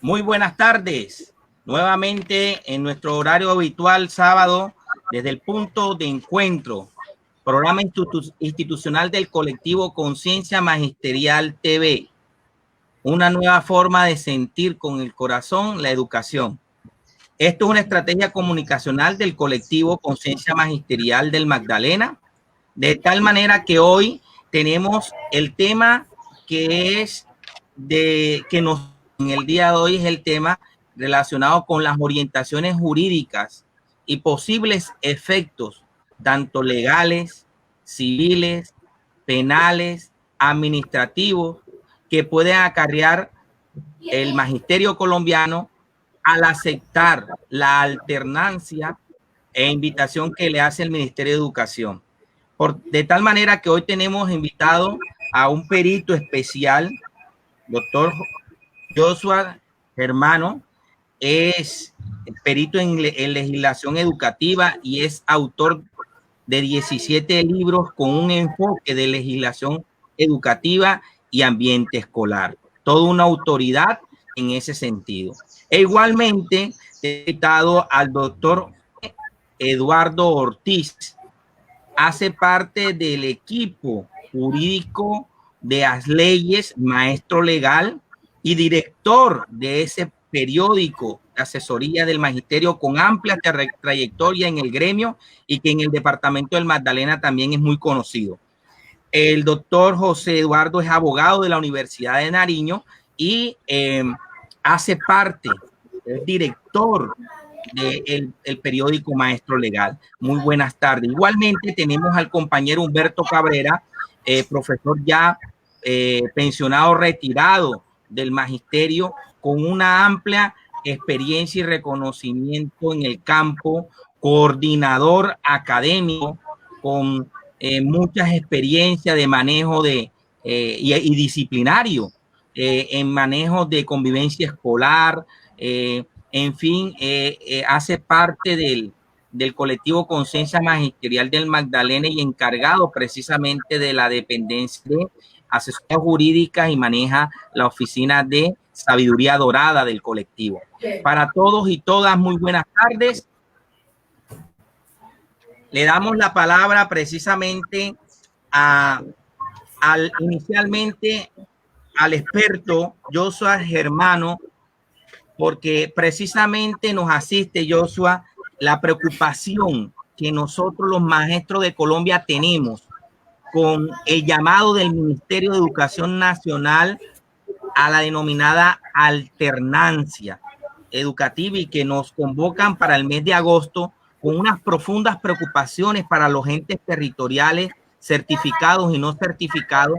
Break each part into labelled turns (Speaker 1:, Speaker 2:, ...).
Speaker 1: Muy buenas tardes. Nuevamente en nuestro horario habitual sábado desde el punto de encuentro, programa institucional del colectivo Conciencia Magisterial TV. Una nueva forma de sentir con el corazón la educación. Esto es una estrategia comunicacional del colectivo Conciencia Magisterial del Magdalena, de tal manera que hoy tenemos el tema que es en el día de hoy es el tema relacionado con las orientaciones jurídicas y posibles efectos, tanto legales, civiles, penales, administrativos, que pueden acarrear el magisterio colombiano al aceptar la alternancia e invitación que le hace el Ministerio de Educación. De tal manera que hoy tenemos invitado a un perito especial, doctor Joshua Germano. Es perito en legislación educativa y es autor de 17 libros con un enfoque de legislación educativa y ambiente escolar. Toda una autoridad en ese sentido. E igualmente he invitado al doctor Eduardo Ortiz. Hace parte del equipo jurídico de las leyes, maestro legal y director de ese periódico de asesoría del magisterio con amplia trayectoria en el gremio y que en el departamento del Magdalena también es muy conocido. El doctor José Eduardo es abogado de la Universidad de Nariño y hace parte, es director del periódico Maestro Legal. Muy buenas tardes. Igualmente tenemos al compañero Humberto Cabrera, profesor ya pensionado, retirado del magisterio, con una amplia experiencia y reconocimiento en el campo, coordinador académico, con muchas experiencias de manejo y disciplinario, en manejo de convivencia escolar, en fin, hace parte del colectivo Conciencia Magisterial del Magdalena y encargado precisamente de la dependencia de asesoría jurídica y maneja la oficina de sabiduría dorada del colectivo. Para todos y todas, muy buenas tardes. Le damos la palabra precisamente inicialmente al experto Joshua Germano, porque precisamente nos asiste, Joshua, la preocupación que nosotros los maestros de Colombia tenemos con el llamado del Ministerio de Educación Nacional a la denominada alternancia educativa y que nos convocan para el mes de agosto con unas profundas preocupaciones para los entes territoriales certificados y no certificados,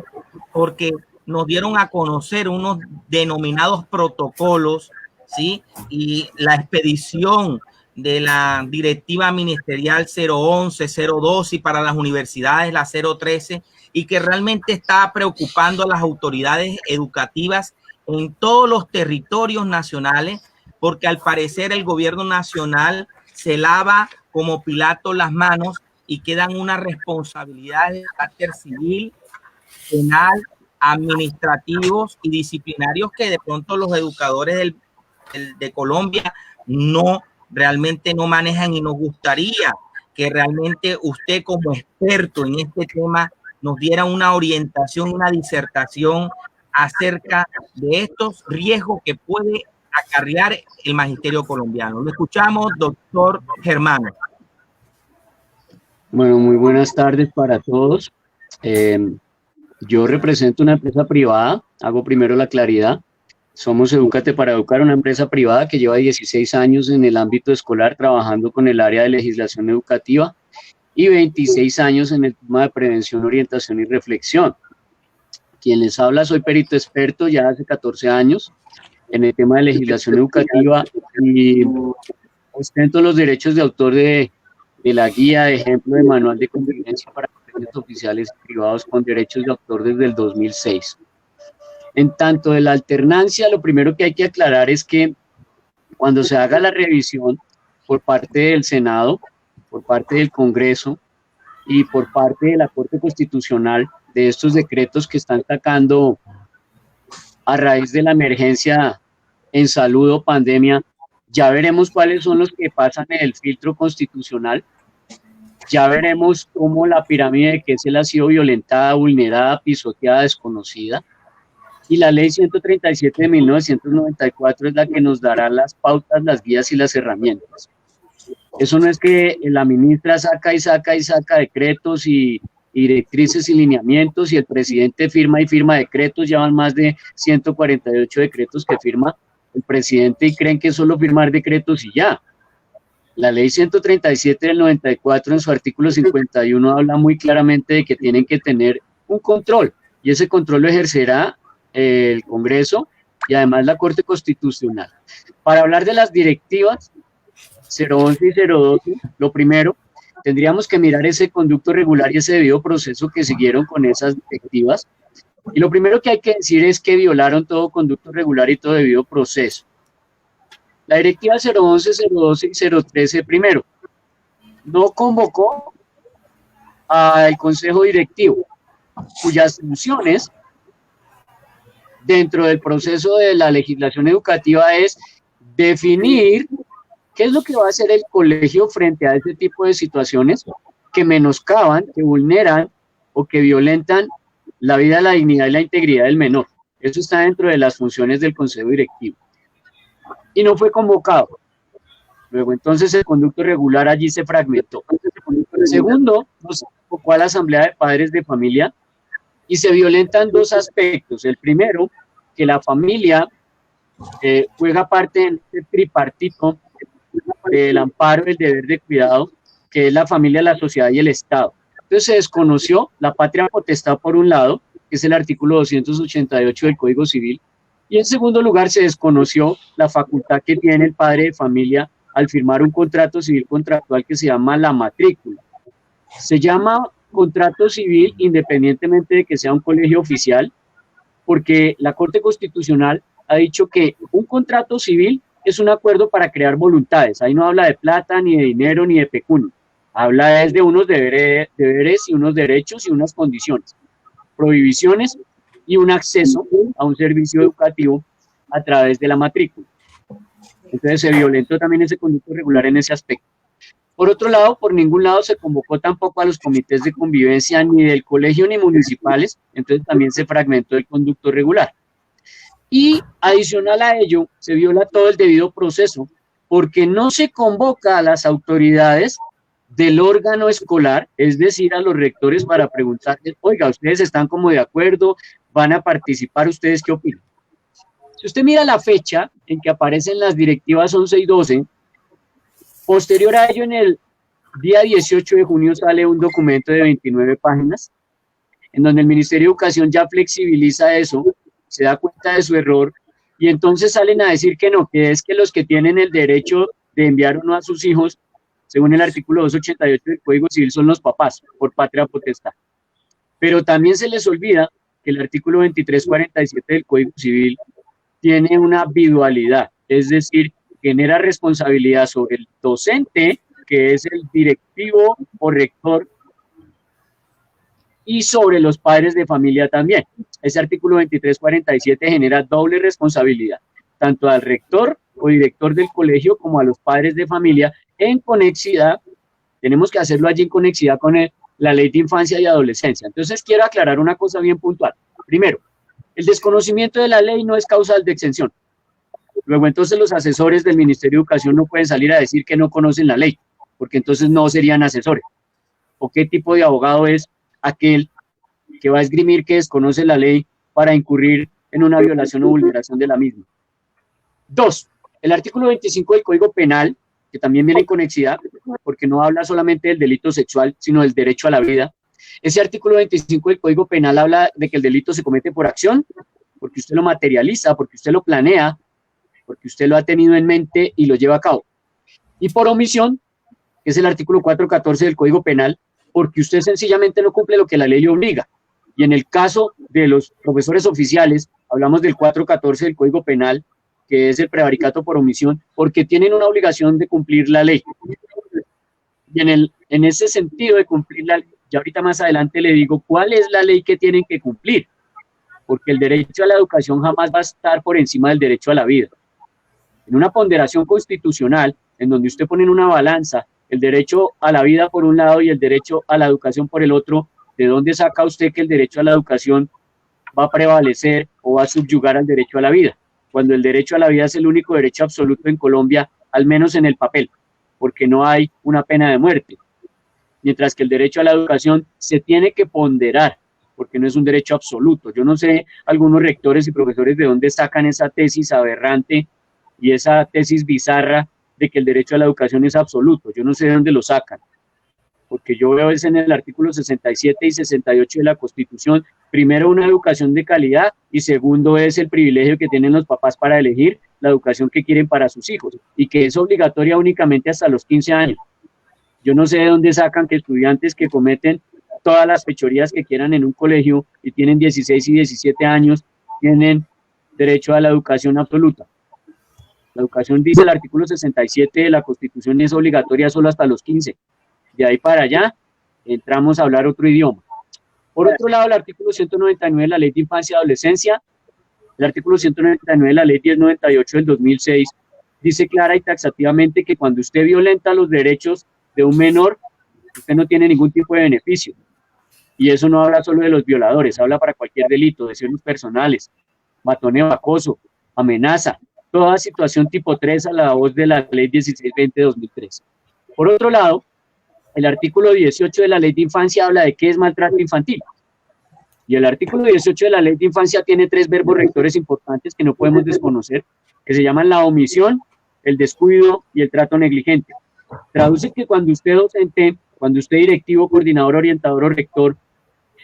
Speaker 1: porque nos dieron a conocer unos denominados protocolos, ¿sí? Y la expedición de la directiva ministerial 011, 012 y para las universidades la 013, y que realmente está preocupando a las autoridades educativas en todos los territorios nacionales, porque al parecer el gobierno nacional se lava como Pilato las manos y quedan unas responsabilidades de carácter civil, penal, administrativos y disciplinarios que de pronto los educadores de Colombia realmente no manejan, y nos gustaría que realmente usted como experto en este tema nos diera una orientación, una disertación acerca de estos riesgos que puede acarrear el magisterio colombiano. Lo escuchamos, doctor Germano.
Speaker 2: Bueno, muy buenas tardes para todos. Yo represento una empresa privada, hago primero la claridad. Somos Edúcate para Educar, una empresa privada que lleva 16 años en el ámbito escolar trabajando con el área de legislación educativa y 26 años en el tema de prevención, orientación y reflexión. Quien les habla, soy perito experto ya hace 14 años en el tema de legislación educativa y ostento los derechos de autor de la guía de ejemplo de manual de convivencia para colegios oficiales y privados con derechos de autor desde el 2006. En tanto de la alternancia, lo primero que hay que aclarar es que cuando se haga la revisión por parte del Senado, por parte del Congreso y por parte de la Corte Constitucional de estos decretos que están sacando a raíz de la emergencia en salud o pandemia, ya veremos cuáles son los que pasan en el filtro constitucional, ya veremos cómo la pirámide de Kessel ha sido violentada, vulnerada, pisoteada, desconocida, y la ley 137 de 1994 es la que nos dará las pautas, las guías y las herramientas. Eso no es que la ministra saca y saca y saca decretos y directrices y lineamientos y el presidente firma y firma decretos, ya van más de 148 decretos que firma el presidente y creen que es solo firmar decretos y ya. La ley 137 del 94 en su artículo 51 habla muy claramente de que tienen que tener un control y ese control lo ejercerá el Congreso y además la Corte Constitucional. Para hablar de las directivas 011 y 012, lo primero, tendríamos que mirar ese conducto regular y ese debido proceso que siguieron con esas directivas. Y lo primero que hay que decir es que violaron todo conducto regular y todo debido proceso. La directiva 011, 012 y 013, primero, no convocó al Consejo Directivo, cuyas funciones dentro del proceso de la legislación educativa es definir qué es lo que va a hacer el colegio frente a ese tipo de situaciones que menoscaban, que vulneran o que violentan la vida, la dignidad y la integridad del menor. Eso está dentro de las funciones del Consejo Directivo. Y no fue convocado. Luego, entonces, el conducto regular allí se fragmentó. Segundo, no se convocó a la Asamblea de Padres de Familia y se violentan dos aspectos. El primero, que la familia juega parte en este tripartito del amparo, el deber de cuidado, que es la familia, la sociedad y el Estado. Entonces se desconoció la patria potestad por un lado, que es el artículo 288 del Código Civil, y en segundo lugar se desconoció la facultad que tiene el padre de familia al firmar un contrato civil contractual que se llama la matrícula. Se llama contrato civil independientemente de que sea un colegio oficial, porque la Corte Constitucional ha dicho que un contrato civil es un acuerdo para crear voluntades. Ahí no habla de plata, ni de dinero, ni de pecunio. Habla es de unos deberes y unos derechos y unas condiciones, prohibiciones y un acceso a un servicio educativo a través de la matrícula. Entonces se violentó también ese conducto regular en ese aspecto. Por otro lado, por ningún lado se convocó tampoco a los comités de convivencia ni del colegio ni municipales, entonces también se fragmentó el conducto regular. Y adicional a ello, se viola todo el debido proceso, porque no se convoca a las autoridades del órgano escolar, es decir, a los rectores para preguntarles, oiga, ¿ustedes están como de acuerdo? ¿Van a participar? ¿Ustedes qué opinan? Si usted mira la fecha en que aparecen las directivas 11 y 12, posterior a ello, en el día 18 de junio sale un documento de 29 páginas, en donde el Ministerio de Educación ya flexibiliza eso, se da cuenta de su error, y entonces salen a decir que no, que es que los que tienen el derecho de enviar uno a sus hijos, según el artículo 288 del Código Civil, son los papás, por patria potestad. Pero también se les olvida que el artículo 2347 del Código Civil tiene una bidualidad, es decir, genera responsabilidad sobre el docente, que es el directivo o rector, y sobre los padres de familia también. Ese artículo 2347 genera doble responsabilidad, tanto al rector o director del colegio como a los padres de familia en conexidad. Tenemos que hacerlo allí en conexidad con la Ley de Infancia y Adolescencia. Entonces quiero aclarar una cosa bien puntual. Primero, el desconocimiento de la ley no es causal de exención. Luego entonces los asesores del Ministerio de Educación no pueden salir a decir que no conocen la ley, porque entonces no serían asesores. ¿O qué tipo de abogado es aquel que va a esgrimir que desconoce la ley para incurrir en una violación o vulneración de la misma? Dos, el artículo 25 del Código Penal, que también viene en conexidad, porque no habla solamente del delito sexual, sino del derecho a la vida. Ese artículo 25 del Código Penal habla de que el delito se comete por acción, porque usted lo materializa, porque usted lo planea, porque usted lo ha tenido en mente y lo lleva a cabo. Y por omisión, que es el artículo 414 del Código Penal, porque usted sencillamente no cumple lo que la ley le obliga. Y en el caso de los profesores oficiales, hablamos del 414 del Código Penal, que es el prevaricato por omisión, porque tienen una obligación de cumplir la ley. Y en ese sentido de cumplir la ley, ya ahorita más adelante le digo cuál es la ley que tienen que cumplir, porque el derecho a la educación jamás va a estar por encima del derecho a la vida. En una ponderación constitucional, en donde usted pone en una balanza el derecho a la vida por un lado y el derecho a la educación por el otro, ¿de dónde saca usted que el derecho a la educación va a prevalecer o va a subyugar al derecho a la vida? Cuando el derecho a la vida es el único derecho absoluto en Colombia, al menos en el papel, porque no hay una pena de muerte. Mientras que el derecho a la educación se tiene que ponderar, porque no es un derecho absoluto. Yo no sé algunos rectores y profesores de dónde sacan esa tesis aberrante y esa tesis bizarra de que el derecho a la educación es absoluto. Yo no sé de dónde lo sacan, porque yo veo es en el artículo 67 y 68 de la Constitución, primero una educación de calidad y segundo es el privilegio que tienen los papás para elegir la educación que quieren para sus hijos y que es obligatoria únicamente hasta los 15 años. Yo no sé de dónde sacan que estudiantes que cometen todas las fechorías que quieran en un colegio y tienen 16 y 17 años, tienen derecho a la educación absoluta. La educación, dice el artículo 67 de la Constitución, es obligatoria solo hasta los 15. De ahí para allá, entramos a hablar otro idioma. Por otro lado, el artículo 199 de la Ley de Infancia y Adolescencia, el artículo 199 de la Ley 1098 del 2006, dice clara y taxativamente que cuando usted violenta los derechos de un menor, usted no tiene ningún tipo de beneficio. Y eso no habla solo de los violadores, habla para cualquier delito, lesiones personales, matoneo, acoso, amenaza, toda situación tipo 3 a la voz de la Ley 1620 de 2003. Por otro lado, el artículo 18 de la Ley de Infancia habla de qué es maltrato infantil. Y el artículo 18 de la Ley de Infancia tiene 3 verbos rectores importantes que no podemos desconocer, que se llaman la omisión, el descuido y el trato negligente. Traduce que cuando usted docente, cuando usted directivo, coordinador, orientador o rector,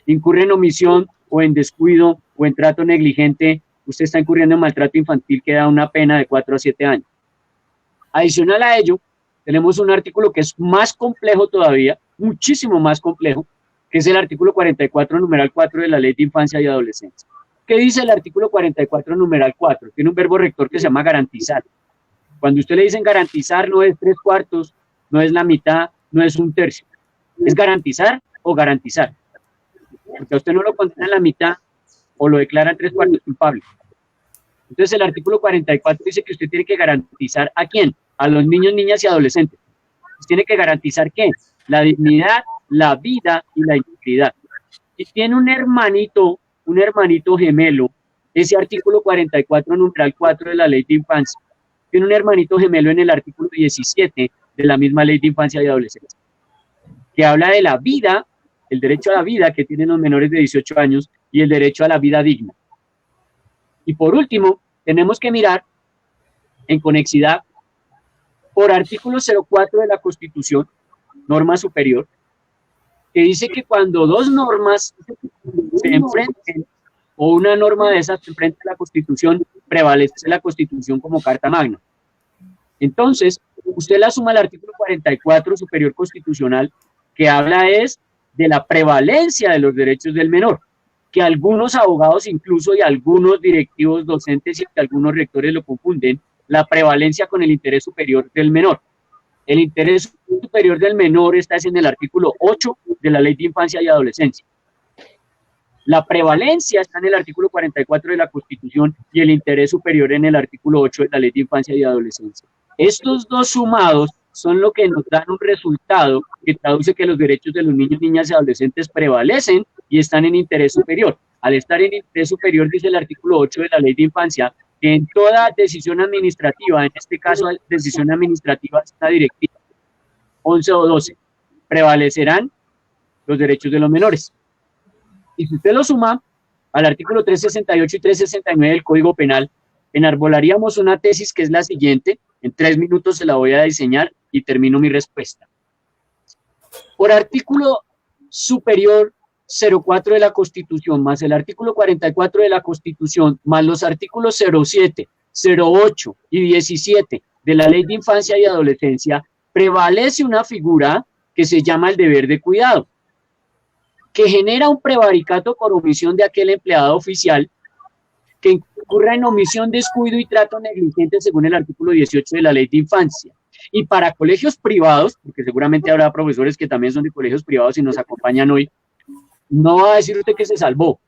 Speaker 2: incurre en omisión o en descuido o en trato negligente, usted está incurriendo en maltrato infantil que da una pena de 4 a 7 años. Adicional a ello, tenemos un artículo que es más complejo todavía, muchísimo más complejo, que es el artículo 44, numeral 4 de la Ley de Infancia y Adolescencia. ¿Qué dice el artículo 44, numeral 4? Tiene un verbo rector que se llama garantizar. Cuando usted le dicen garantizar, no es 3/4, no es la mitad, no es 1/3. ¿Es garantizar o garantizar? Porque a usted no lo condena en la mitad o lo declaran 3/4 culpable. Entonces el artículo 44 dice que usted tiene que garantizar ¿a quién? A los niños, niñas y adolescentes. Usted tiene que garantizar ¿qué? La dignidad, la vida y la integridad. Y tiene un hermanito gemelo, ese artículo 44, numeral 4 de la Ley de Infancia. Tiene un hermanito gemelo en el artículo 17 de la misma Ley de Infancia y Adolescencia, que habla de la vida, el derecho a la vida que tienen los menores de 18 años y el derecho a la vida digna. Y por último, tenemos que mirar en conexidad por artículo 04 de la Constitución, norma superior, que dice que cuando dos normas se enfrenten o una norma de esas se enfrenta a la Constitución, prevalece la Constitución como Carta Magna. Entonces, usted la suma al artículo 44 superior constitucional, que habla es de la prevalencia de los derechos del menor, que algunos abogados incluso y algunos directivos docentes y algunos rectores lo confunden, la prevalencia con el interés superior del menor. El interés superior del menor está en el artículo 8 de la Ley de Infancia y Adolescencia. La prevalencia está en el artículo 44 de la Constitución y el interés superior en el artículo 8 de la Ley de Infancia y Adolescencia. Estos dos sumados son lo que nos dan un resultado que traduce que los derechos de los niños, niñas y adolescentes prevalecen y están en interés superior. Al estar en interés superior, dice el artículo 8 de la Ley de Infancia, que en toda decisión administrativa, en este caso decisión administrativa es una directiva 11 o 12, prevalecerán los derechos de los menores. Y si usted lo suma al artículo 368 y 369 del Código Penal, enarbolaríamos una tesis que es la siguiente. En 3 minutos se la voy a diseñar y termino mi respuesta. Por artículo superior 04 de la Constitución, más el artículo 44 de la Constitución, más los artículos 07, 08 y 17 de la Ley de Infancia y Adolescencia, prevalece una figura que se llama el deber de cuidado, que genera un prevaricato por omisión de aquel empleado oficial que incurra en omisión, descuido y trato negligente según el artículo 18 de la Ley de Infancia. Y para colegios privados, porque seguramente habrá profesores que también son de colegios privados y nos acompañan hoy, no va a decir usted que se salvó,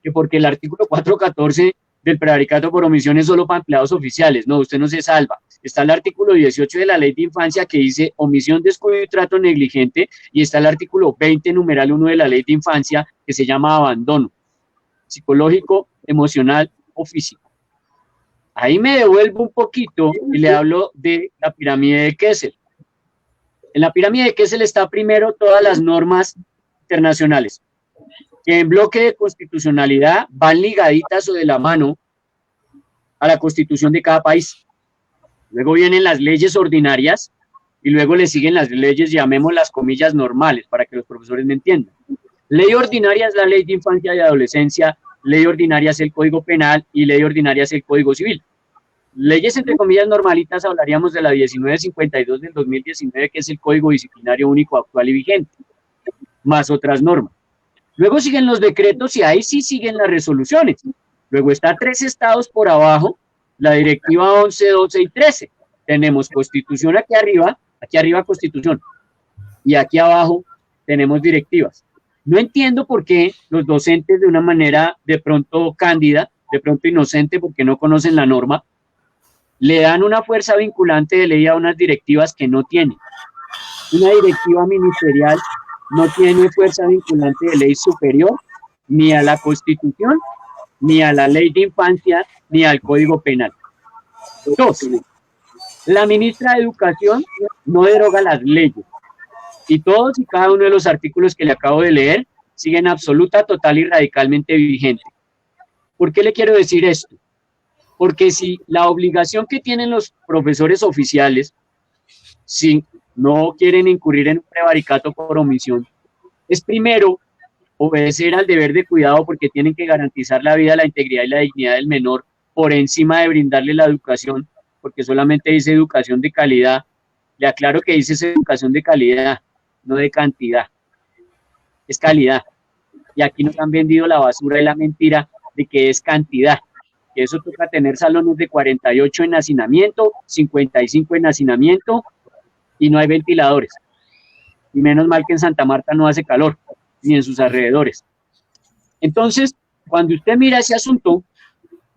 Speaker 2: que porque el artículo 414 del prevaricato por omisión es solo para empleados oficiales. No, usted no se salva. Está el artículo 18 de la Ley de Infancia que dice omisión, descuido y trato negligente, y está el artículo 20, numeral 1 de la Ley de Infancia, que se llama abandono psicológico, emocional o físico. Ahí me devuelvo un poquito y le hablo de la pirámide de Kessel. En la pirámide de Kessel está primero todas las normas internacionales, que en bloque de constitucionalidad van ligaditas o de la mano a la constitución de cada país. Luego vienen las leyes ordinarias y luego le siguen las leyes, llamémoslas comillas, normales, para que los profesores me entiendan. Ley ordinaria es la Ley de Infancia y Adolescencia, ley ordinaria es el Código Penal y ley ordinaria es el Código Civil. Leyes, entre comillas, normalitas, hablaríamos de la 1952 del 2019, que es el Código Disciplinario Único actual y vigente, más otras normas. Luego siguen los decretos y ahí sí siguen las resoluciones. Luego está 3 estados por abajo, la directiva 11, 12 y 13. Tenemos Constitución aquí arriba Constitución, y aquí abajo tenemos directivas. No entiendo por qué los docentes, de una manera de pronto cándida, de pronto inocente porque no conocen la norma, le dan una fuerza vinculante de ley a unas directivas que no tienen. Una directiva ministerial no tiene fuerza vinculante de ley superior ni a la Constitución, ni a la Ley de Infancia, ni al Código Penal. 2. La ministra de Educación no deroga las leyes. Y todos y cada uno de los artículos que le acabo de leer siguen absoluta, total y radicalmente vigentes. ¿Por qué le quiero decir esto? Porque si la obligación que tienen los profesores oficiales, si no quieren incurrir en un prevaricato por omisión, es primero obedecer al deber de cuidado, porque tienen que garantizar la vida, la integridad y la dignidad del menor por encima de brindarle la educación, porque solamente dice educación de calidad. Le aclaro que dice educación de calidad, no de cantidad, es calidad. Y aquí nos han vendido la basura y la mentira de que es cantidad. Que eso toca tener salones de 48 en hacinamiento, 55 en hacinamiento, y no hay ventiladores. Y menos mal que en Santa Marta no hace calor, ni en sus alrededores. Entonces, cuando usted mira ese asunto,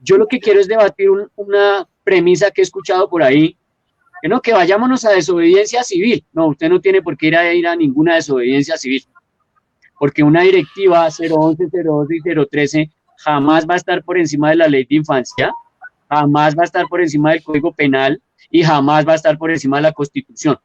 Speaker 2: yo lo que quiero es debatir una premisa que he escuchado por ahí, que no, que vayámonos a desobediencia civil. No, usted no tiene por qué ir a ninguna desobediencia civil, porque una directiva 011, 012 y 013 jamás va a estar por encima de la Ley de Infancia, jamás va a estar por encima del Código Penal y jamás va a estar por encima de la Constitución.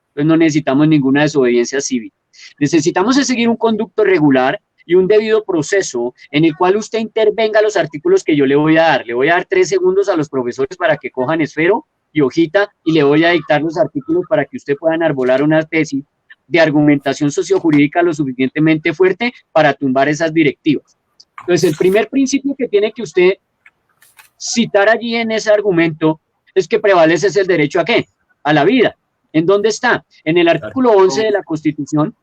Speaker 2: Entonces no necesitamos ninguna desobediencia civil. Necesitamos seguir un conducto regular y un debido proceso en el cual usted intervenga los artículos que yo le voy a dar. Le voy a dar 3 segundos a los profesores para que cojan esfero y hojita, y le voy a dictar los artículos para que usted pueda enarbolar una tesis de argumentación sociojurídica lo suficientemente fuerte para tumbar esas directivas. Entonces, el primer principio que tiene que usted citar allí en ese argumento es que prevalece es el derecho ¿a qué? A la vida. ¿En dónde está? En el artículo 11 de la Constitución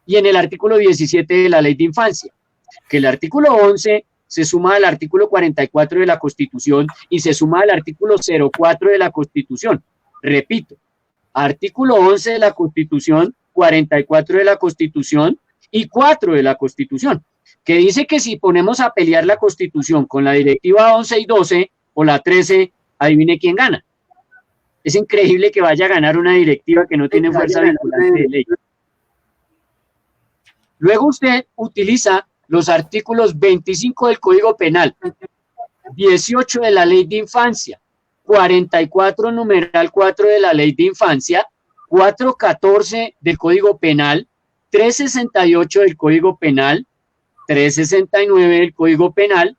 Speaker 2: y en el artículo 17 de la Ley de Infancia. Que el artículo 11 se suma al artículo 44 de la Constitución y se suma al artículo 04 de la Constitución. Repito, artículo 11 de la Constitución, 44 de la Constitución y 4 de la Constitución, que dice que si ponemos a pelear la Constitución con la directiva 11 y 12 o la 13, adivine quién gana. Es increíble que vaya a ganar una directiva que no tiene fuerza vinculante de ley. Luego usted utiliza los artículos 25 del Código Penal, 18 de la Ley de Infancia, 44 numeral 4 de la Ley de Infancia, 414 del Código Penal, 368 del Código Penal, 369 del Código Penal,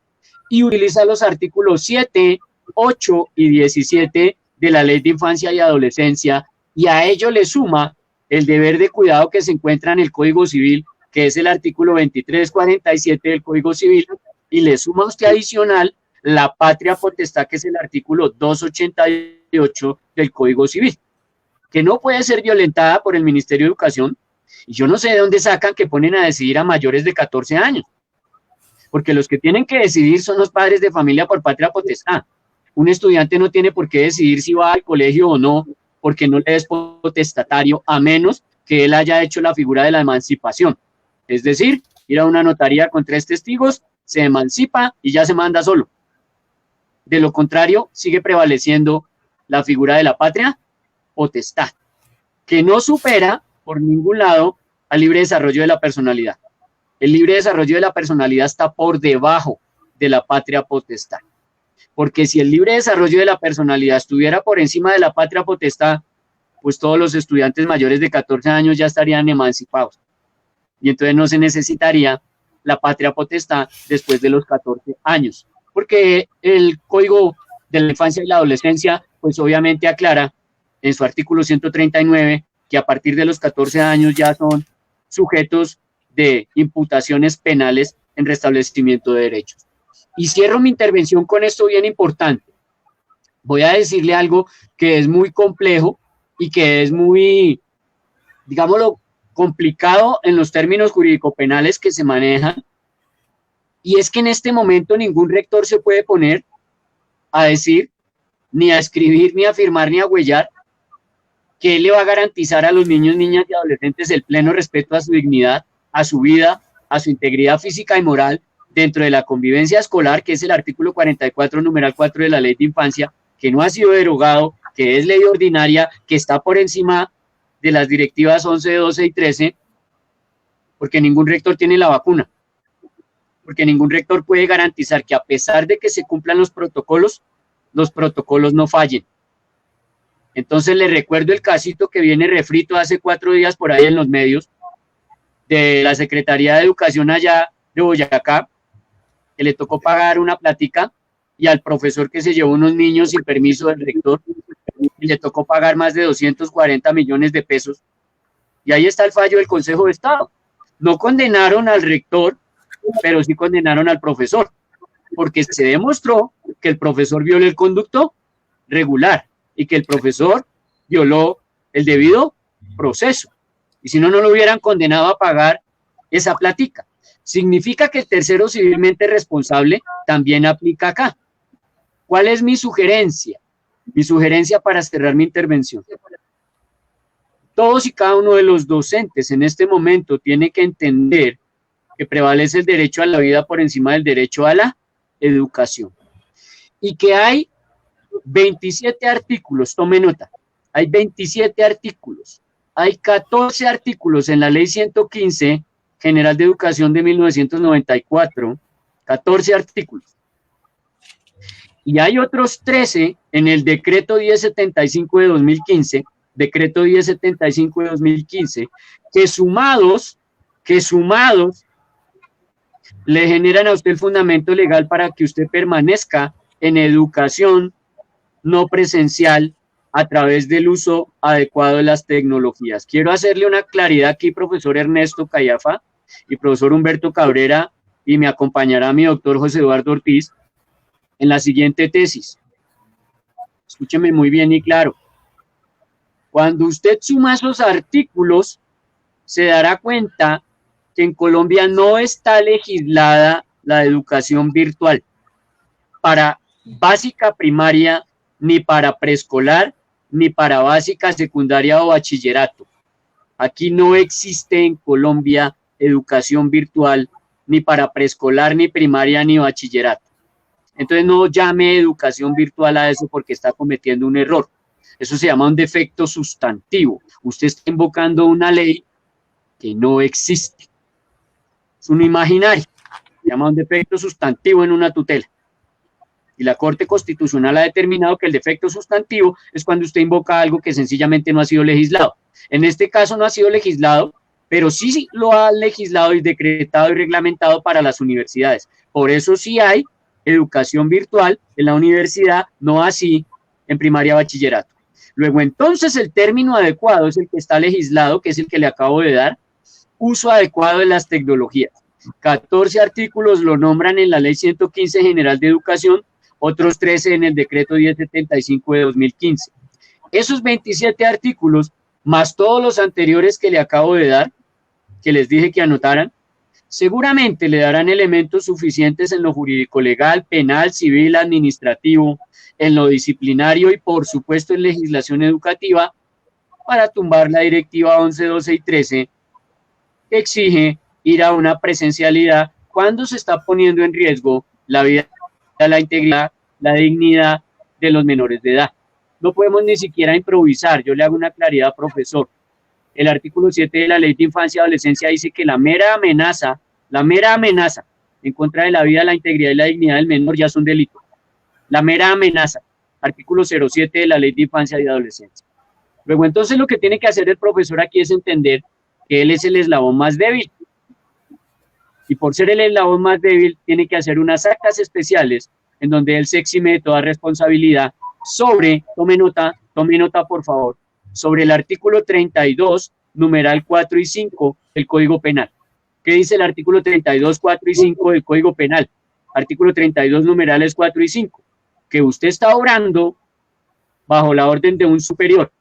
Speaker 2: y utiliza los artículos 7, 8 y 17 de la Ley de Infancia y Adolescencia, y a ello le suma el deber de cuidado que se encuentra en el Código Civil, que es el artículo 2347 del Código Civil, y le suma usted adicional la patria potestad, que es el artículo 288 del Código Civil, que no puede ser violentada por el Ministerio de Educación, y yo no sé de dónde sacan que ponen a decidir a mayores de 14 años, porque los que tienen que decidir son los padres de familia por patria potestad. Un estudiante no tiene por qué decidir si va al colegio o no, porque no le es potestatario, a menos que él haya hecho la figura de la emancipación. Es decir, ir a una notaría con 3 testigos se emancipa y ya se manda solo. De lo contrario, sigue prevaleciendo la figura de la patria potestad, que no supera por ningún lado al libre desarrollo de la personalidad. El libre desarrollo de la personalidad está por debajo de la patria potestad. Porque si el libre desarrollo de la personalidad estuviera por encima de la patria potestad, pues todos los estudiantes mayores de 14 años ya estarían emancipados. Y entonces no se necesitaría la patria potestad después de los 14 años. Porque el Código de la Infancia y la Adolescencia, pues obviamente aclara en su artículo 139 que a partir de los 14 años ya son sujetos de imputaciones penales en restablecimiento de derechos. Y cierro mi intervención con esto bien importante. Voy a decirle algo que es muy complejo y que es muy, digámoslo, complicado en los términos jurídico-penales que se manejan, y es que en este momento ningún rector se puede poner a decir, ni a escribir, ni a firmar, ni a huellar, que él le va a garantizar a los niños, niñas y adolescentes el pleno respeto a su dignidad, a su vida, a su integridad física y moral dentro de la convivencia escolar, que es el artículo 44, numeral 4 de la Ley de Infancia, que no ha sido derogado, que es ley ordinaria, que está por encima de las directivas 11, 12 y 13, porque ningún rector tiene la vacuna, porque ningún rector puede garantizar que a pesar de que se cumplan los protocolos no fallen. Entonces le recuerdo el casito que viene refrito hace 4 días por ahí en los medios, de la Secretaría de Educación allá de Boyacá, que le tocó pagar una plática, y al profesor que se llevó unos niños sin permiso del rector, y le tocó pagar más de 240 millones de pesos. Y ahí está el fallo del Consejo de Estado. No condenaron al rector, pero sí condenaron al profesor, porque se demostró que el profesor violó el conducto regular y que el profesor violó el debido proceso. Y si no, no lo hubieran condenado a pagar esa plática. Significa que el tercero civilmente responsable también aplica acá. ¿Cuál es mi sugerencia? Mi sugerencia para cerrar mi intervención. Todos y cada uno de los docentes en este momento tiene que entender que prevalece el derecho a la vida por encima del derecho a la educación. Y que hay 27 artículos, tome nota, hay 27 artículos, hay 14 artículos en la Ley 115 General de Educación de 1994, 14 artículos. Y hay otros 13 en el Decreto 1075 de 2015, Decreto 1075 de 2015, que sumados le generan a usted el fundamento legal para que usted permanezca en educación no presencial a través del uso adecuado de las tecnologías. Quiero hacerle una claridad aquí, profesor Ernesto Callafa y profesor Humberto Cabrera, y me acompañará mi doctor José Eduardo Ortiz, en la siguiente tesis. Escúcheme muy bien y claro. Cuando usted suma esos artículos, se dará cuenta que en Colombia no está legislada la educación virtual para básica primaria, ni para preescolar, ni para básica secundaria o bachillerato. Aquí no existe en Colombia educación virtual ni para preescolar, ni primaria, ni bachillerato. Entonces no llame educación virtual a eso porque está cometiendo un error. Eso se llama un defecto sustantivo. Usted está invocando una ley que no existe. Es un imaginario. Se llama un defecto sustantivo en una tutela. Y la Corte Constitucional ha determinado que el defecto sustantivo es cuando usted invoca algo que sencillamente no ha sido legislado. En este caso no ha sido legislado, pero sí lo ha legislado y decretado y reglamentado para las universidades. Por eso sí hay educación virtual en la universidad, no así en primaria bachillerato. Luego entonces el término adecuado es el que está legislado, que es el que le acabo de dar, uso adecuado de las tecnologías. 14 artículos lo nombran en la Ley 115 General de Educación, otros 13 en el Decreto 1075 de 2015. Esos 27 artículos, más todos los anteriores que le acabo de dar, que les dije que anotaran, seguramente le darán elementos suficientes en lo jurídico legal, penal, civil, administrativo, en lo disciplinario y por supuesto en legislación educativa para tumbar la directiva 11, 12 y 13 que exige ir a una presencialidad cuándo se está poniendo en riesgo la vida, la integridad, la dignidad de los menores de edad. No podemos ni siquiera improvisar. Yo le hago una claridad, profesor. El artículo 7 de la Ley de Infancia y Adolescencia dice que la mera amenaza en contra de la vida, la integridad y la dignidad del menor ya es un delito. La mera amenaza. Artículo 07 de la Ley de Infancia y Adolescencia. Luego, entonces, lo que tiene que hacer el profesor aquí es entender que él es el eslabón más débil. Y por ser el eslabón más débil, tiene que hacer unas actas especiales en donde él se exime de toda responsabilidad sobre, tome nota por favor, sobre el artículo 32, numeral 4 y 5 del Código Penal. ¿Qué dice el artículo 32, 4 y 5 del Código Penal? Artículo 32, numerales 4 y 5. Que usted está obrando bajo la orden de un superior,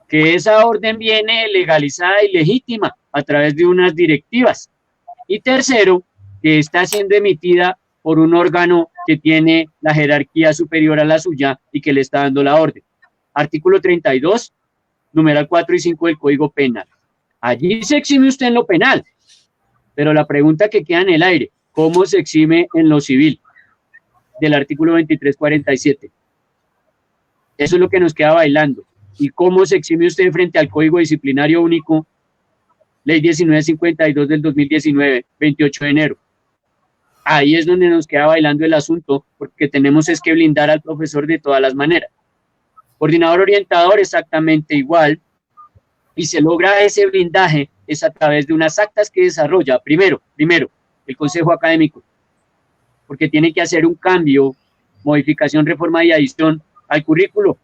Speaker 2: que esa orden viene legalizada y legítima a través de unas directivas. Y tercero, que está siendo emitida por un órgano que tiene la jerarquía superior a la suya y que le está dando la orden. Artículo 32, numeral 4 y 5 del Código Penal. Allí se exime usted en lo penal, pero la pregunta que queda en el aire, ¿cómo se exime en lo civil? Del artículo 2347. Eso es lo que nos queda bailando. ¿Y cómo se exime usted frente al Código Disciplinario Único, Ley 1952 del 2019, 28 de enero? Ahí es donde nos queda bailando el asunto, porque tenemos es que blindar al profesor de todas las maneras. Coordinador orientador, exactamente igual, y se logra ese blindaje es a través de unas actas que desarrolla, primero, el Consejo Académico, porque tiene que hacer un cambio, modificación, reforma y adición al currículo,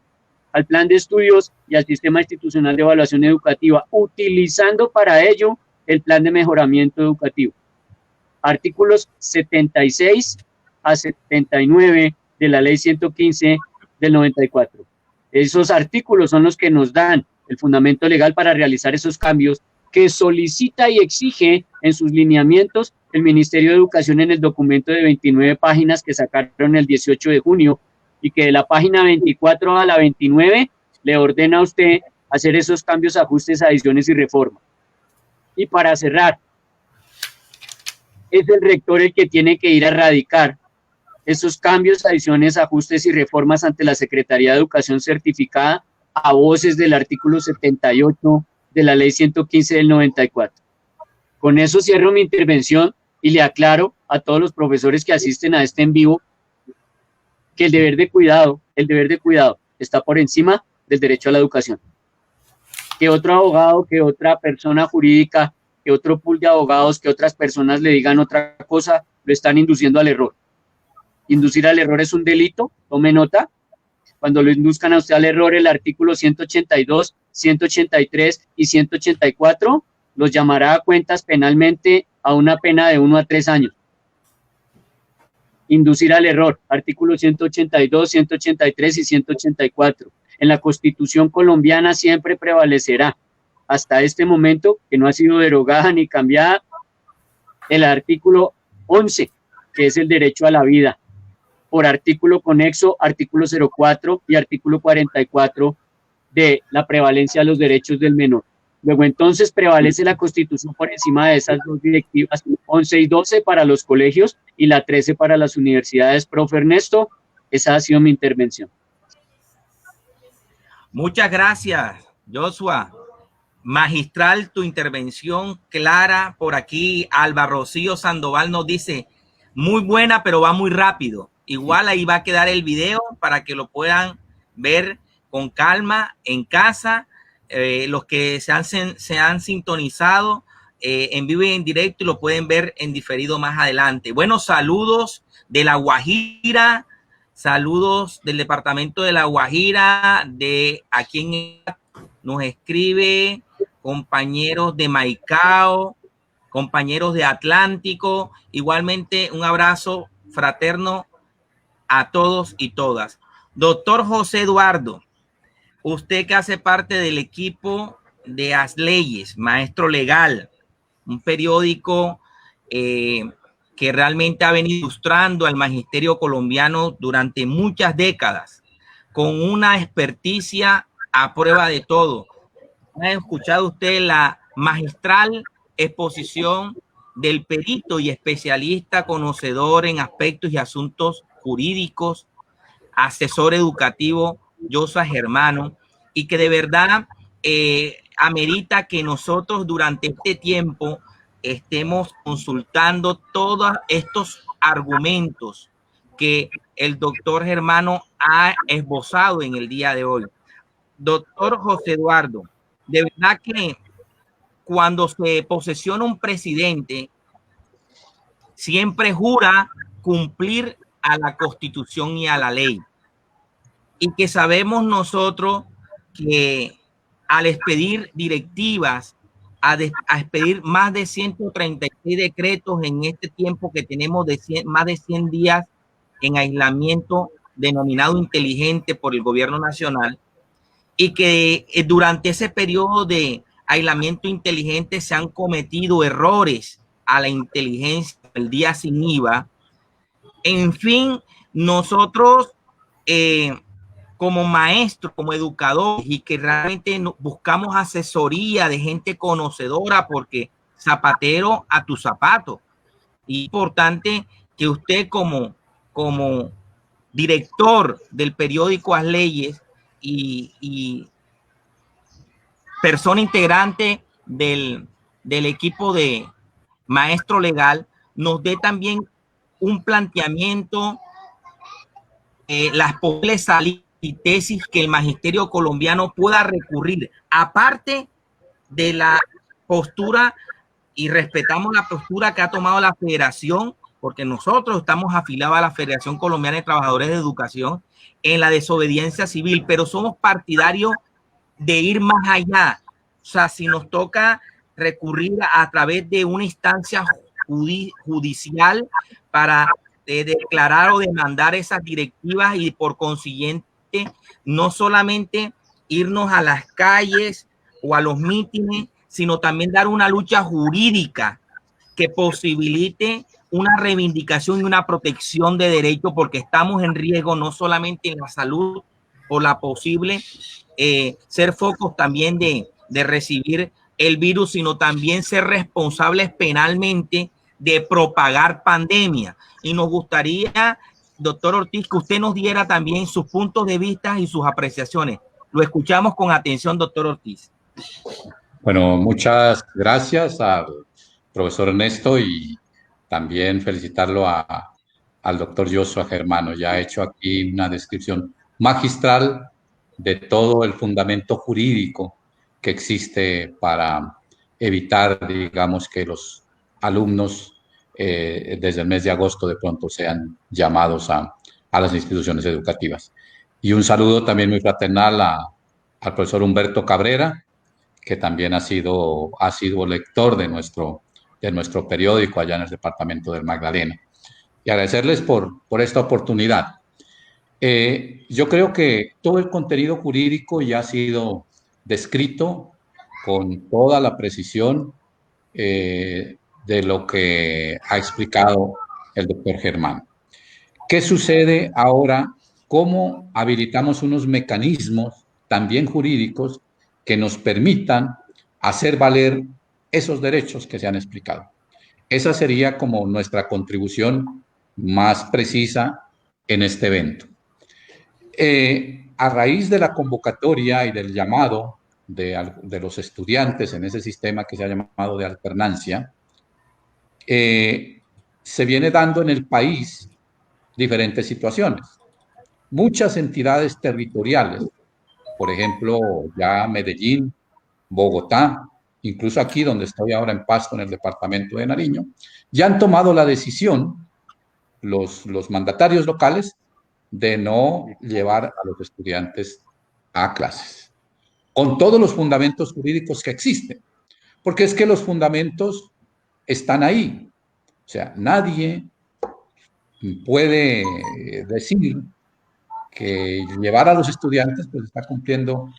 Speaker 2: al plan de estudios y al sistema institucional de evaluación educativa, utilizando para ello el plan de mejoramiento educativo. Artículos 76 a 79 de la Ley 115 del 94. Esos artículos son los que nos dan el fundamento legal para realizar esos cambios que solicita y exige en sus lineamientos el Ministerio de Educación en el documento de 29 páginas que sacaron el 18 de junio y que de la página 24 a la 29 le ordena a usted hacer esos cambios, ajustes, adiciones y reformas. Y para cerrar, es el rector el que tiene que ir a radicar esos cambios, adiciones, ajustes y reformas ante la Secretaría de Educación certificada a voces del artículo 78 de la Ley 115 del 94. Con eso cierro mi intervención y le aclaro a todos los profesores que asisten a este en vivo que el deber de cuidado está por encima del derecho a la educación. Que otro abogado, que otra persona jurídica, que otro pool de abogados, que otras personas le digan otra cosa, lo están induciendo al error. Inducir al error es un delito, tome nota. Cuando lo induzcan a usted al error, el artículo 182, 183 y 184 los llamará a cuentas penalmente a una pena de 1 a 3 años. Inducir al error, artículo 182, 183 y 184. En la Constitución colombiana siempre prevalecerá, hasta este momento, que no ha sido derogada ni cambiada, el artículo 11, que es el derecho a la vida, por artículo conexo, artículo 04 y artículo 44 de la prevalencia de los derechos del menor. Luego, entonces, prevalece la Constitución por encima de esas dos directivas, 11 y 12 para los colegios y la 13 para las universidades. Profe Ernesto, esa ha sido mi intervención.
Speaker 1: Muchas gracias, Joshua. Magistral tu intervención, clara. Por aquí, Alba Rocío Sandoval nos dice, muy buena, pero va muy rápido. Igual ahí va a quedar el video para que lo puedan ver con calma en casa. Los que se han sintonizado en vivo y en directo y lo pueden ver en diferido más adelante. Bueno, saludos de La Guajira, saludos del departamento de La Guajira, de aquí nos escribe compañeros de Maicao, compañeros de Atlántico, igualmente un abrazo fraterno a todos y todas. Doctor José Eduardo, usted que hace parte del equipo de Asleyes, maestro legal, un periódico que realmente ha venido ilustrando al magisterio colombiano durante muchas décadas, con una experticia a prueba de todo. ¿Ha escuchado usted la magistral exposición del perito y especialista conocedor en aspectos y asuntos jurídicos, asesor educativo Joshua Germano, y que de verdad amerita que nosotros durante este tiempo estemos consultando todos estos argumentos que el doctor Germano ha esbozado en el día de hoy. Doctor José Eduardo, de verdad que cuando se posesiona un presidente, siempre jura cumplir a la Constitución y a la ley. Y que sabemos nosotros que al expedir directivas, a expedir más de 136 decretos en este tiempo que tenemos de más de 100 días en aislamiento denominado inteligente por el gobierno nacional, y que durante ese periodo de aislamiento inteligente se han cometido errores a la inteligencia el día sin IVA. En fin, nosotros como maestros, como educadores, y que realmente buscamos asesoría de gente conocedora, porque zapatero a tu zapato. Y importante que usted como director del periódico As Leyes y persona integrante del equipo de maestro legal, nos dé también un planteamiento, las posibles salidas y tesis que el magisterio colombiano pueda recurrir, aparte de la postura, y respetamos la postura que ha tomado la federación, porque nosotros estamos afiliados a la Federación Colombiana de Trabajadores de Educación en la desobediencia civil, pero somos partidarios de ir más allá. O sea, si nos toca recurrir a través de una instancia judicial para declarar o demandar esas directivas, y por consiguiente no solamente irnos a las calles o a los mítines, sino también dar una lucha jurídica que posibilite una reivindicación y una protección de derechos, porque estamos en riesgo no solamente en la salud o la posible ser focos también de recibir el virus, sino también ser responsables penalmente de propagar pandemia. Y nos gustaría, doctor Ortiz, que usted nos diera también sus puntos de vista y sus apreciaciones. Lo escuchamos con atención, doctor Ortiz.
Speaker 3: Bueno, muchas gracias al profesor Ernesto, y también felicitarlo al doctor Joshua Germano. Ya ha hecho aquí una descripción magistral de todo el fundamento jurídico que existe para evitar, digamos, que los alumnos desde el mes de agosto de pronto sean llamados a las instituciones educativas. Y un saludo también muy fraternal al profesor Humberto Cabrera, que también ha sido lector de nuestro periódico allá en el departamento del Magdalena. Y agradecerles por esta oportunidad. Yo creo que todo el contenido jurídico ya ha sido descrito con toda la precisión de lo que ha explicado el doctor Germán. ¿Qué sucede ahora? ¿Cómo habilitamos unos mecanismos también jurídicos que nos permitan hacer valer esos derechos que se han explicado? Esa sería como nuestra contribución más precisa en este evento. A raíz de la convocatoria y del llamado de los estudiantes en ese sistema que se ha llamado de alternancia, se viene dando en el país diferentes situaciones. Muchas entidades territoriales, por ejemplo, ya Medellín, Bogotá, incluso aquí donde estoy ahora en Pasto, en el departamento de Nariño, ya han tomado la decisión, los mandatarios locales, de no llevar a los estudiantes a clases, con todos los fundamentos jurídicos que existen, porque es que los fundamentos están ahí. O sea, nadie puede decir que llevar a los estudiantes, pues está cumpliendo,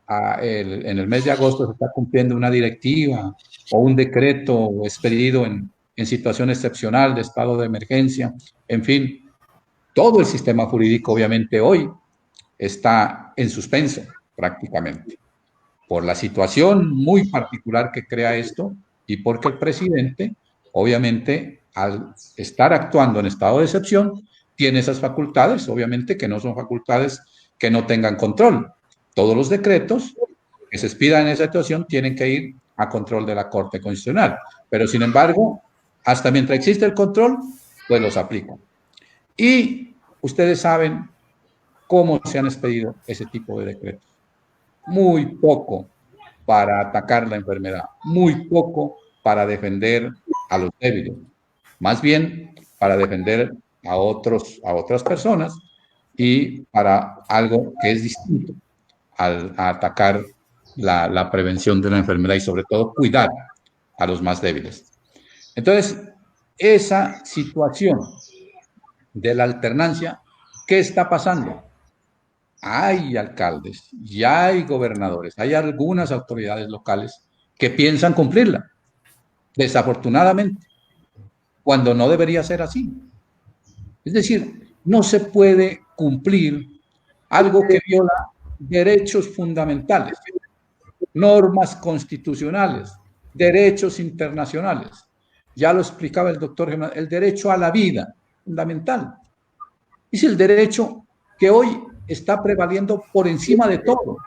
Speaker 3: en el mes de agosto se está cumpliendo una directiva o un decreto expedido en situación excepcional de estado de emergencia. En fin, todo el sistema jurídico obviamente hoy está en suspenso prácticamente por la situación muy particular que crea esto, y porque el presidente obviamente, al estar actuando en estado de excepción, tiene esas facultades, obviamente, que no son facultades que no tengan control. Todos los decretos que se expidan en esa situación tienen que ir a control de la Corte Constitucional. Pero, sin embargo, hasta mientras existe el control, pues los aplican. Y ustedes saben cómo se han expedido ese tipo de decretos. Muy poco para atacar la enfermedad, muy poco para defender a los débiles, más bien para defender a otras personas y para algo que es distinto a atacar la prevención de la enfermedad y sobre todo cuidar a los más débiles. Entonces, esa situación de la alternancia, ¿qué está pasando? Hay alcaldes, ya hay gobernadores, hay algunas autoridades locales que piensan cumplirla, desafortunadamente, cuando no debería ser así. Es decir, no se puede cumplir algo que viola derechos fundamentales, normas constitucionales, derechos internacionales. Ya lo explicaba el doctor Germán, el derecho a la vida, fundamental. Es el derecho que hoy está prevaliendo por encima de todo.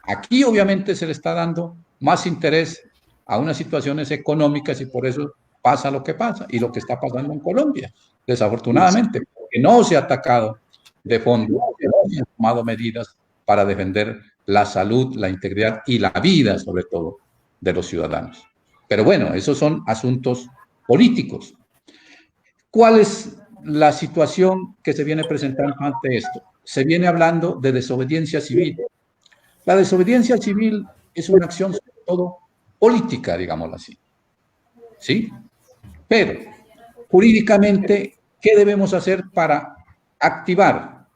Speaker 3: Aquí obviamente se le está dando más interés a unas situaciones económicas y por eso pasa lo que pasa y lo que está pasando en Colombia, desafortunadamente, porque no se ha atacado de fondo, no se han tomado medidas para defender la salud, la integridad y la vida, sobre todo, de los ciudadanos. Pero bueno, esos son asuntos políticos. ¿Cuál es la situación que se viene presentando ante esto? Se viene hablando de desobediencia civil. La desobediencia civil es una acción sobre todo política, digámoslo así. ¿Sí? Pero, jurídicamente, ¿qué debemos hacer para activar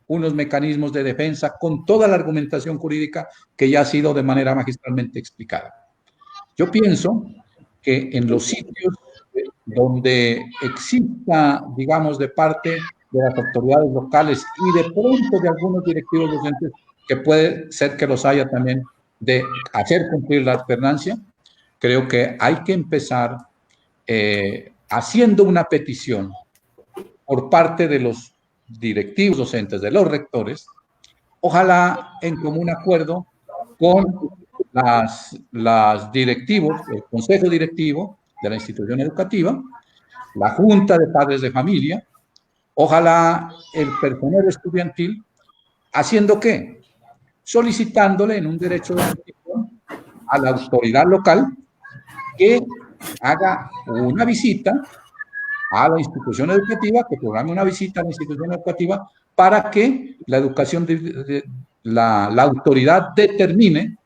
Speaker 3: unos mecanismos de defensa con toda la argumentación jurídica que ya ha sido de manera magistralmente explicada? Yo pienso que en los sitios donde exista, digamos, de parte de las autoridades locales y de pronto de algunos directivos docentes, que puede ser que los haya también, de hacer cumplir la alternancia, creo que hay que empezar haciendo una petición por parte de los directivos docentes, de los rectores, ojalá en común acuerdo con las directivos, el consejo directivo de la institución educativa, la junta de padres de familia, ojalá el personal estudiantil, ¿haciendo qué? Solicitándole en un derecho de petición a la autoridad local que haga una visita a la institución educativa, que programe una visita a la institución educativa para que la educación, la autoridad determine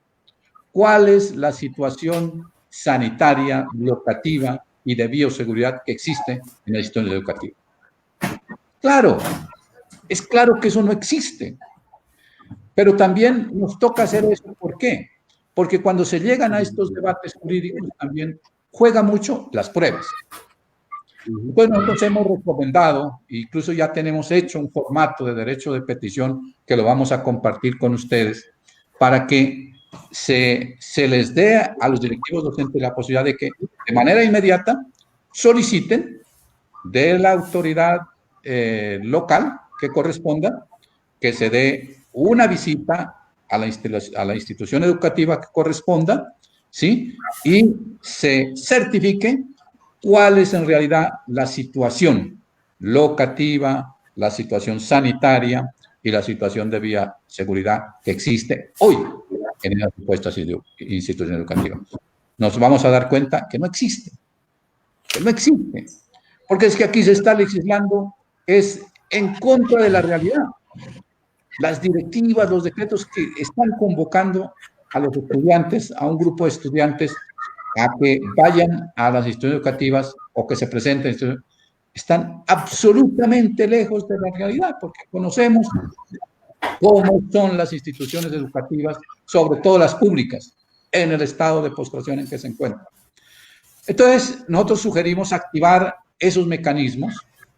Speaker 3: cuál es la situación sanitaria, locativa y de bioseguridad que existe en la institución educativa. Claro, es claro que eso no existe, pero también nos toca hacer eso. ¿Por qué? Porque cuando se llegan a estos debates jurídicos también juega mucho las pruebas. Pues nosotros hemos recomendado, incluso ya tenemos hecho un formato de derecho de petición que lo vamos a compartir con ustedes para que se les dé a los directivos docentes la posibilidad de que de manera inmediata soliciten de la autoridad local que corresponda que se dé una visita a la institución educativa que corresponda, ¿sí? Y se certifique cuál es en realidad la situación locativa, la situación sanitaria y la situación de bioseguridad que existe hoy en las supuestas instituciones educativas. Nos vamos a dar cuenta que no existe, porque es que aquí se está legislando es en contra de la realidad. Las directivas, los decretos que están convocando a los estudiantes, a un grupo de estudiantes, a que vayan a las instituciones educativas o que se presenten, están absolutamente lejos de la realidad, porque conocemos cómo son las instituciones educativas, sobre todo las públicas, en el estado de postración en que se encuentran. Entonces, nosotros sugerimos activar esos mecanismos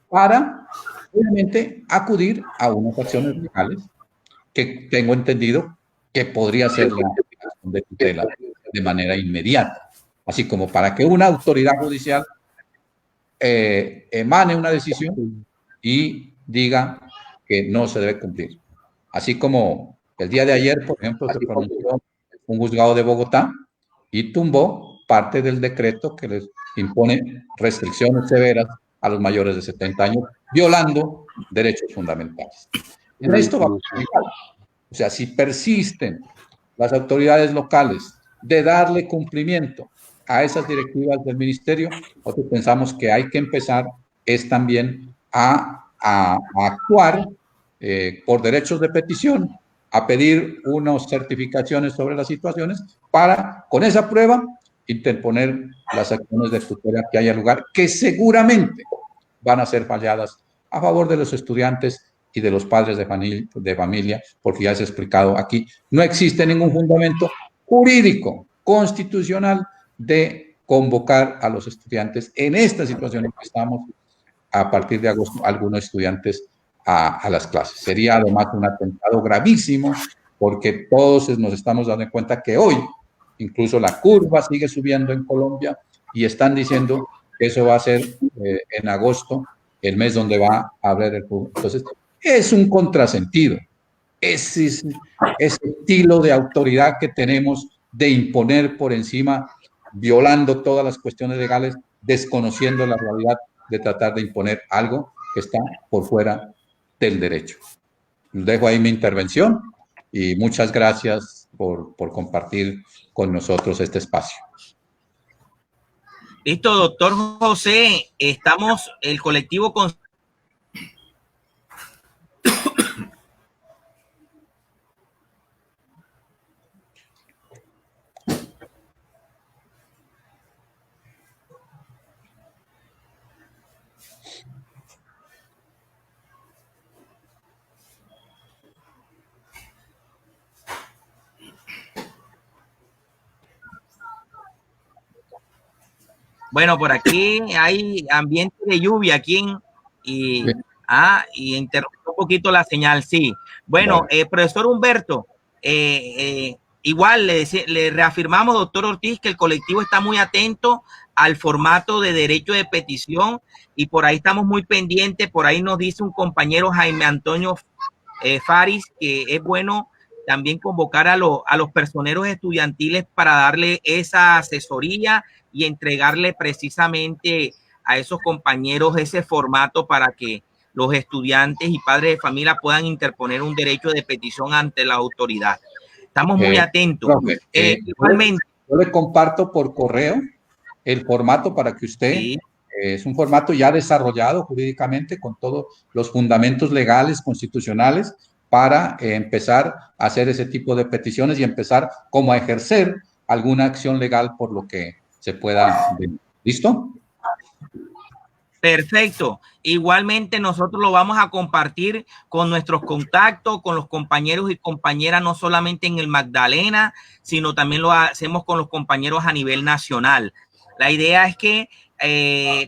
Speaker 3: para, obviamente, acudir a unas acciones legales que tengo entendido que podría ser la acción de tutela de manera inmediata. así como para que una autoridad judicial emane una decisión y diga que no se debe cumplir. Así como el día de ayer, por ejemplo, se pronunció un juzgado de Bogotá y tumbó parte del decreto que les impone restricciones severas a los mayores de 70 años, violando derechos fundamentales. En esto va a igual. O sea, si persisten las autoridades locales de darle cumplimiento a esas directivas del ministerio, nosotros pensamos que hay que empezar es también a actuar por derechos de petición, a pedir unas certificaciones sobre las situaciones para, con esa prueba, interponer las acciones de tutela que haya lugar, que seguramente van a ser falladas a favor de los estudiantes y de los padres de familia, porque ya se ha explicado aquí, no existe ningún fundamento jurídico, constitucional, de convocar a los estudiantes en esta situación en que estamos a partir de agosto, algunos estudiantes a las clases. Sería además un atentado gravísimo, porque todos nos estamos dando cuenta que hoy incluso la curva sigue subiendo en Colombia y están diciendo que eso va a ser en agosto, el mes donde va a haber el fútbol. Entonces, es un contrasentido. Ese estilo de autoridad que tenemos de imponer por encima, violando todas las cuestiones legales, desconociendo la realidad de tratar de imponer algo que está por fuera del derecho. Dejo ahí mi intervención y muchas gracias por compartir con nosotros este espacio.
Speaker 1: Listo, doctor José, estamos, el colectivo con... Bueno, por aquí hay ambiente de lluvia aquí y interrumpió un poquito la señal, sí. Bueno, profesor Humberto, igual le reafirmamos, doctor Ortiz, que el colectivo está muy atento al formato de derecho de petición y por ahí estamos muy pendientes. Por ahí nos dice un compañero, Jaime Antonio Faris, que es bueno también convocar a los personeros estudiantiles para darle esa asesoría y entregarle precisamente a esos compañeros ese formato para que los estudiantes y padres de familia puedan interponer un derecho de petición ante la autoridad. Estamos muy atentos.
Speaker 3: Profe,
Speaker 1: igualmente.
Speaker 3: Yo le comparto por correo el formato para que usted, es un formato ya desarrollado jurídicamente con todos los fundamentos legales, constitucionales, para empezar a hacer ese tipo de peticiones y empezar como a ejercer alguna acción legal por lo que se pueda. ¿Listo?
Speaker 1: Perfecto. Igualmente nosotros lo vamos a compartir con nuestros contactos, con los compañeros y compañeras, no solamente en el Magdalena, sino también lo hacemos con los compañeros a nivel nacional. La idea es que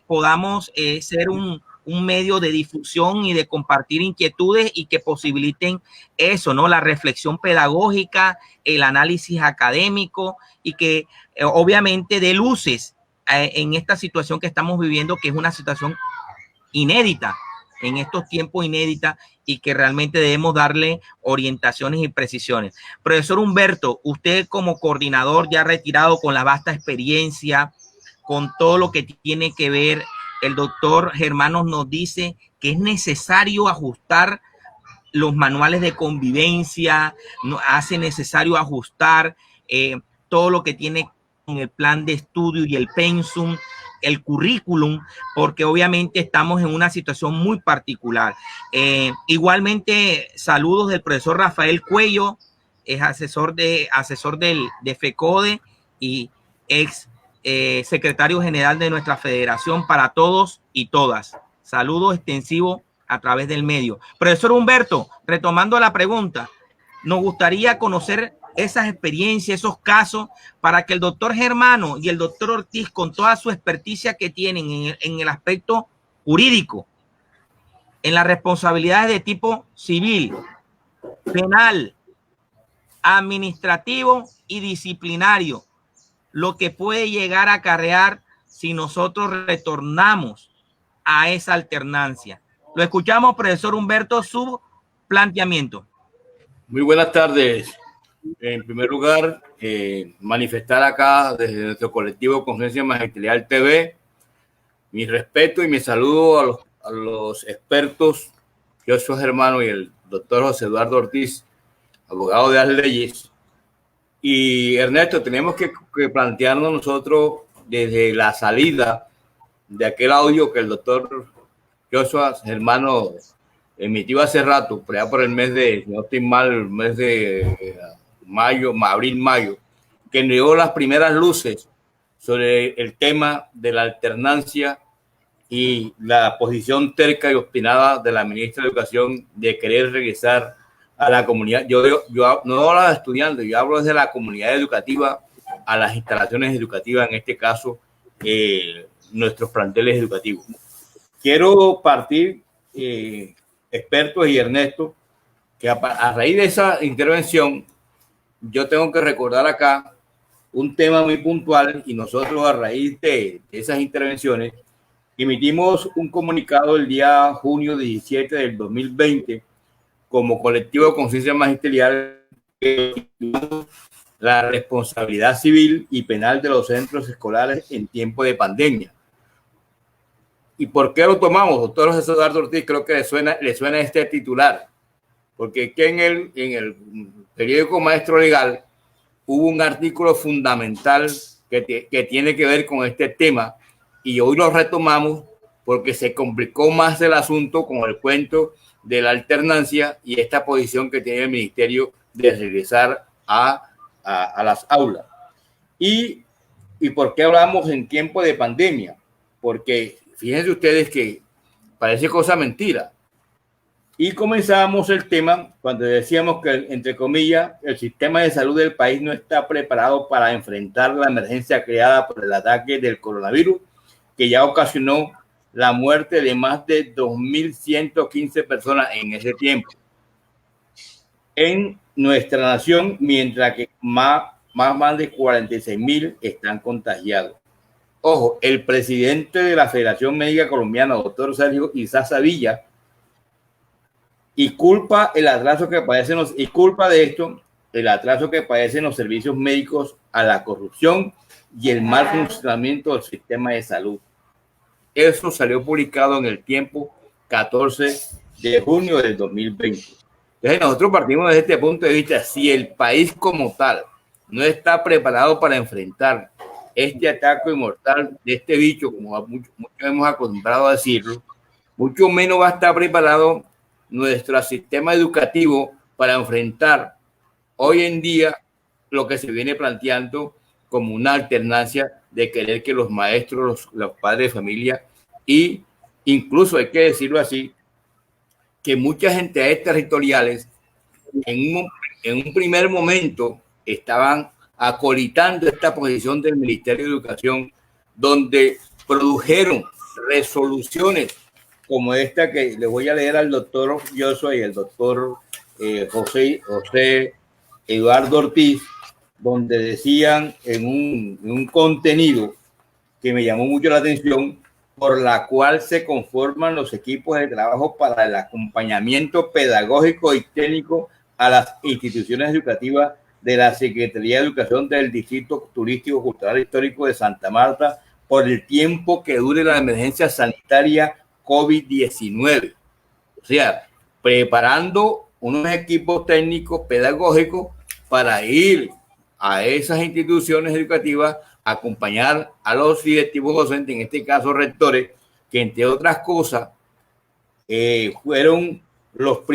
Speaker 1: podamos ser un medio de difusión y de compartir inquietudes y que posibiliten eso, ¿no? La reflexión pedagógica, el análisis académico y que obviamente dé luces en esta situación que estamos viviendo, que es una situación inédita, en estos tiempos inédita y que realmente debemos darle orientaciones y precisiones. Profesor Humberto, usted como coordinador ya retirado con la vasta experiencia, con todo lo que tiene que ver, el doctor Germano nos dice que es necesario ajustar los manuales de convivencia, hace necesario ajustar todo lo que tiene con el plan de estudio y el pensum, el currículum, porque obviamente estamos en una situación muy particular. Igualmente, saludos del profesor Rafael Cuello, es asesor de FECODE y ex secretario general de nuestra federación para todos y todas. Saludos extensivos a través del medio. Profesor Humberto, retomando la pregunta, nos gustaría conocer esas experiencias, esos casos, para que el doctor Germano y el doctor Ortiz, con toda su experticia que tienen en el aspecto jurídico, en las responsabilidades de tipo civil, penal, administrativo y disciplinario, lo que puede llegar a acarrear si nosotros retornamos a esa alternancia. Lo escuchamos, profesor Humberto, su planteamiento.
Speaker 4: Muy buenas tardes. En primer lugar, manifestar acá desde nuestro colectivo Conciencia Magisterial TV mi respeto y mi saludo a los expertos, Joshua Germano y el doctor José Eduardo Ortiz, abogado de las leyes. Y Ernesto, tenemos que plantearnos nosotros desde la salida de aquel audio que el doctor Joshua Germano emitió hace rato, por allá por el mes de, si no estoy mal, el mes de abril-mayo, que dio las primeras luces sobre el tema de la alternancia y la posición terca y obstinada de la ministra de Educación de querer regresar a la comunidad. Yo no hablo de estudiantes, yo hablo desde la comunidad educativa a las instalaciones educativas, en este caso, nuestros planteles educativos. Quiero partir, expertos y Ernesto, que a raíz de esa intervención, yo tengo que recordar acá un tema muy puntual y nosotros a raíz de esas intervenciones emitimos un comunicado el día junio 17 del 2020 como colectivo de conciencia magisterial, la responsabilidad civil y penal de los centros escolares en tiempo de pandemia. ¿Y por qué lo tomamos? Doctor José Eduardo Ortiz, creo que le suena este titular, porque que en el periódico Maestro Legal hubo un artículo fundamental que tiene que ver con este tema y hoy lo retomamos porque se complicó más el asunto con el cuento de la alternancia y esta posición que tiene el ministerio de regresar a las aulas. ¿Y por qué hablamos en tiempo de pandemia? Porque fíjense ustedes que parece cosa mentira. Y comenzamos el tema cuando decíamos que, entre comillas, el sistema de salud del país no está preparado para enfrentar la emergencia creada por el ataque del coronavirus, que ya ocasionó la muerte de más de 2.115 personas en ese tiempo en nuestra nación, mientras que más de 46.000 están contagiados. Ojo, el presidente de la Federación Médica Colombiana, doctor Sergio Izaza Villa, y culpa el atraso que padecen el atraso que padecen los servicios médicos a la corrupción y el mal funcionamiento del sistema de salud. Eso salió publicado en El Tiempo 14 de junio del 2020. Entonces nosotros partimos desde este punto de vista. Si el país como tal no está preparado para enfrentar este ataque mortal de este bicho, como muchos hemos acostumbrado a decirlo, mucho menos va a estar preparado nuestro sistema educativo para enfrentar hoy en día lo que se viene planteando como una alternancia de querer que los maestros, los padres de familia y incluso hay que decirlo así, que muchas entidades territoriales en un primer momento estaban acolitando esta posición del Ministerio de Educación, donde produjeron resoluciones como esta que le voy a leer al doctor Joshua y el doctor José Eduardo Ortiz, donde decían en un contenido que me llamó mucho la atención, por la cual se conforman los equipos de trabajo para el acompañamiento pedagógico y técnico a las instituciones educativas de la Secretaría de Educación del Distrito Turístico Cultural Histórico de Santa Marta por el tiempo que dure la emergencia sanitaria COVID-19. O sea, preparando unos equipos técnicos pedagógicos para ir a esas instituciones educativas a acompañar a los directivos docentes, en este caso rectores, que entre otras cosas fueron los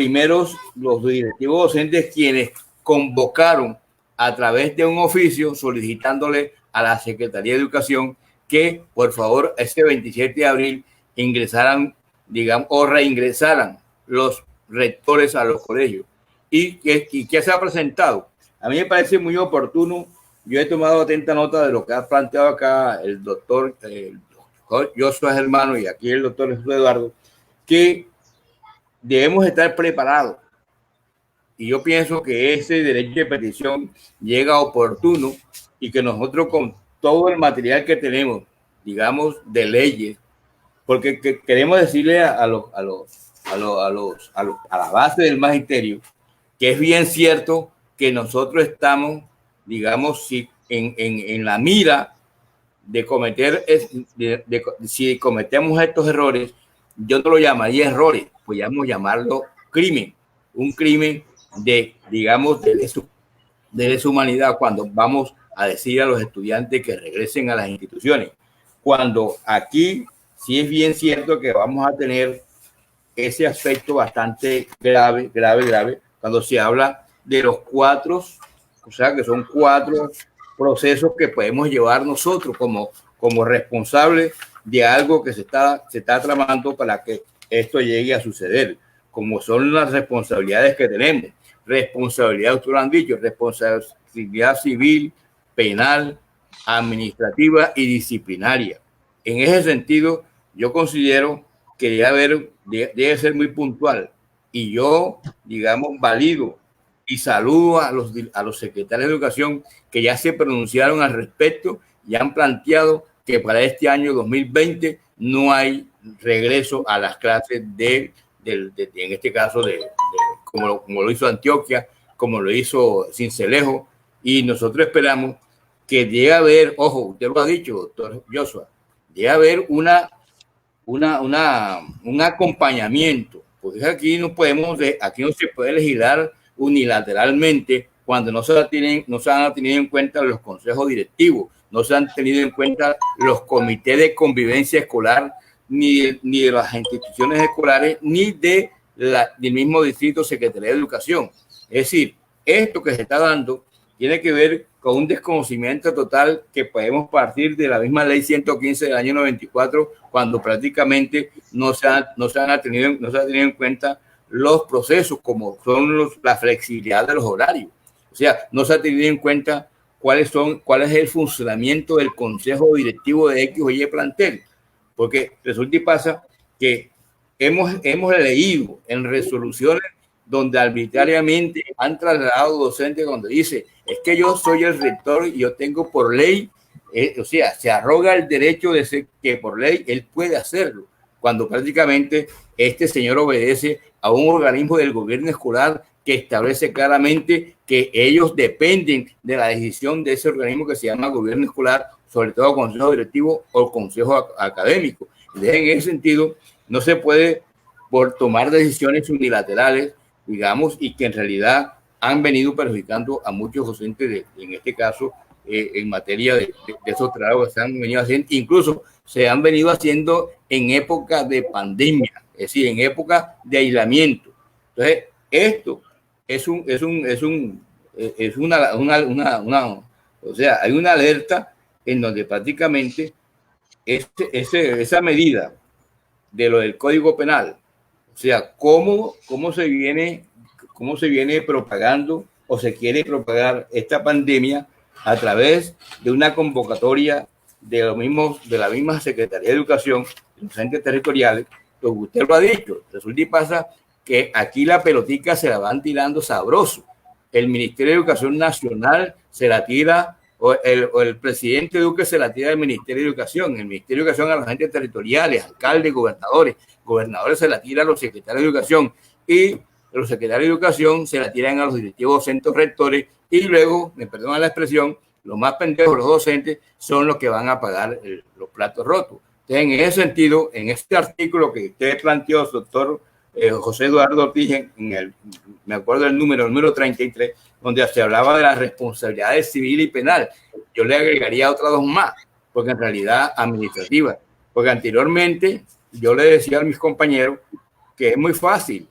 Speaker 4: directivos docentes quienes convocaron a través de un oficio solicitándole a la Secretaría de Educación que por favor este 27 de abril ingresaran, digamos, o reingresaran los rectores a los colegios. ¿Y qué se ha presentado? A mí me parece muy oportuno. Yo he tomado atenta nota de lo que ha planteado acá el doctor Joshua Germano y aquí el doctor Jesús Eduardo, que debemos estar preparados. Y yo pienso que ese derecho de petición llega oportuno y que nosotros todo el material que tenemos, digamos, de leyes, porque queremos decirle a la base del magisterio que es bien cierto que nosotros estamos, digamos, en la mira de cometer, si cometemos estos errores, yo no lo llamaría errores, podríamos llamarlo crimen, un crimen de, digamos, de lesa humanidad, cuando vamos a decir a los estudiantes que regresen a las instituciones. Cuando aquí sí es bien cierto que vamos a tener ese aspecto bastante grave, cuando se habla de los 4, o sea, que son 4 procesos que podemos llevar nosotros como responsables de algo que se está tramando para que esto llegue a suceder, como son las responsabilidades que tenemos. Responsabilidad, ustedes lo han dicho, responsabilidad civil, penal, administrativa y disciplinaria. En ese sentido, yo considero que debe ser muy puntual, y yo, digamos, valido y saludo a los secretarios de Educación que ya se pronunciaron al respecto y han planteado que para este año 2020 no hay regreso a las clases en este caso, como lo hizo Antioquia, como lo hizo Sincelejo, y nosotros esperamos que llegue a haber, ojo, usted lo ha dicho, doctor Joshua, llegue a haber un acompañamiento, porque aquí no se puede legislar unilateralmente cuando no se han tenido en cuenta los consejos directivos, no se han tenido en cuenta los comités de convivencia escolar, ni de las instituciones escolares, ni del mismo distrito Secretaría de Educación. Es decir, esto que se está dando tiene que ver con un desconocimiento total que podemos partir de la misma ley 115 del año 94, cuando prácticamente no se ha tenido en cuenta los procesos, como son la flexibilidad de los horarios. O sea, no se ha tenido en cuenta cuál es el funcionamiento del consejo directivo de X o Y plantel, porque resulta y pasa que hemos leído en resoluciones donde arbitrariamente han trasladado docentes cuando dice, es que yo soy el rector y yo tengo por ley, o sea, se arroga el derecho de ser que por ley él puede hacerlo, cuando prácticamente este señor obedece a un organismo del gobierno escolar que establece claramente que ellos dependen de la decisión de ese organismo que se llama gobierno escolar, sobre todo consejo directivo o consejo académico. Entonces, en ese sentido, no se puede por tomar decisiones unilaterales, digamos, y que en realidad han venido perjudicando a muchos docentes, en este caso, en materia de esos trabajos que se han venido haciendo, incluso se han venido haciendo en época de pandemia, es decir, en época de aislamiento. Entonces, esto o sea, hay una alerta en donde prácticamente esa medida de lo del Código Penal, o sea, cómo se viene propagando o se quiere propagar esta pandemia a través de una convocatoria de la misma Secretaría de Educación, los entes territoriales, pues usted lo ha dicho, resulta y pasa que aquí la pelotica se la van tirando sabroso. El Ministerio de Educación Nacional se la tira, o el presidente Duque se la tira del Ministerio de Educación, el Ministerio de Educación a los entes territoriales, alcaldes, gobernadores se la tiran a los secretarios de Educación, y los secretarios de Educación se la tiran a los directivos docentes rectores, y luego, me perdonan la expresión, los más pendejos, los docentes, son los que van a pagar los platos rotos. Entonces, en ese sentido, en este artículo que usted planteó, doctor José Eduardo Ortiz, me acuerdo del número 33, donde se hablaba de las responsabilidades civil y penal. Yo le agregaría otras 2 más, porque en realidad administrativa. Porque anteriormente yo le decía a mis compañeros que es muy fácil.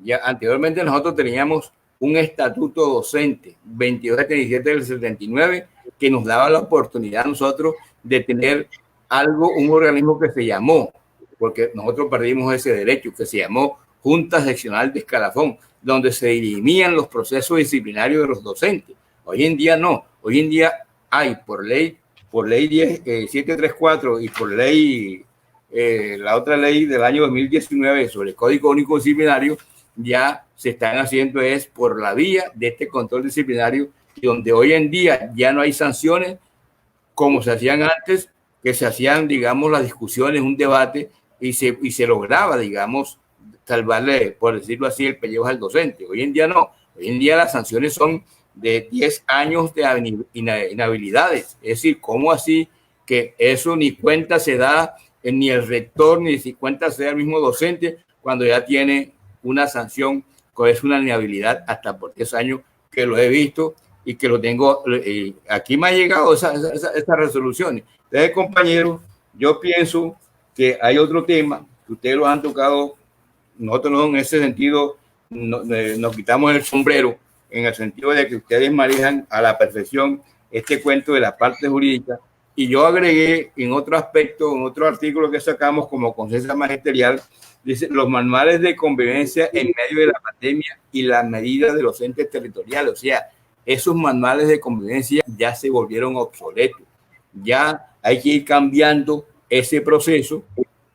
Speaker 4: Ya anteriormente nosotros teníamos un estatuto docente, 2277 del 79, que nos daba la oportunidad a nosotros de tener un organismo que se llamó, porque nosotros perdimos ese derecho, que se llamó Junta Seccional de Escalafón, donde se dirimían los procesos disciplinarios de los docentes. Hoy en día no, hoy en día hay por ley 734 y por ley, la otra ley del año 2019 sobre el Código Único Disciplinario, ya se están haciendo es por la vía de este control disciplinario, donde hoy en día ya no hay sanciones como se hacían antes, que se hacían, digamos, las discusiones, un debate, y se lograba, digamos, salvarle, por decirlo así, el pellejo al docente. Hoy en día no. Hoy en día las sanciones son de 10 años de inhabilidades. Es decir, ¿cómo así que eso ni cuenta se da ni el rector, ni si cuenta se da el mismo docente cuando ya tiene una sanción, que es una inhabilidad hasta por 10 años, que lo he visto y que lo tengo, aquí me ha llegado esas resoluciones. Entonces, compañeros, yo pienso que hay otro tema que ustedes lo han tocado. Nosotros no, en ese sentido nos quitamos el sombrero, en el sentido de que ustedes manejan a la perfección este cuento de la parte jurídica, y yo agregué en otro aspecto, en otro artículo que sacamos como conciencia magisterial, dice los manuales de convivencia en medio de la pandemia y las medidas de los entes territoriales. O sea, esos manuales de convivencia ya se volvieron obsoletos, ya hay que ir cambiando ese proceso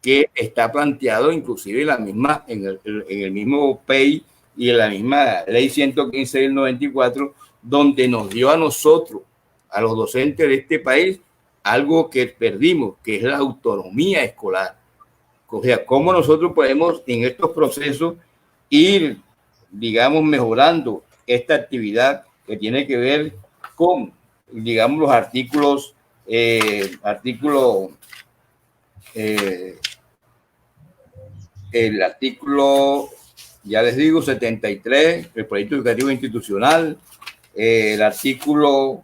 Speaker 4: que está planteado inclusive en el mismo PEI y en la misma ley 115 del 94, donde nos dio a nosotros, a los docentes de este país, algo que perdimos, que es la autonomía escolar. O sea, cómo nosotros podemos en estos procesos ir, digamos, mejorando esta actividad que tiene que ver con, digamos, los artículos, el artículo, ya les digo, 73, el proyecto educativo institucional, el artículo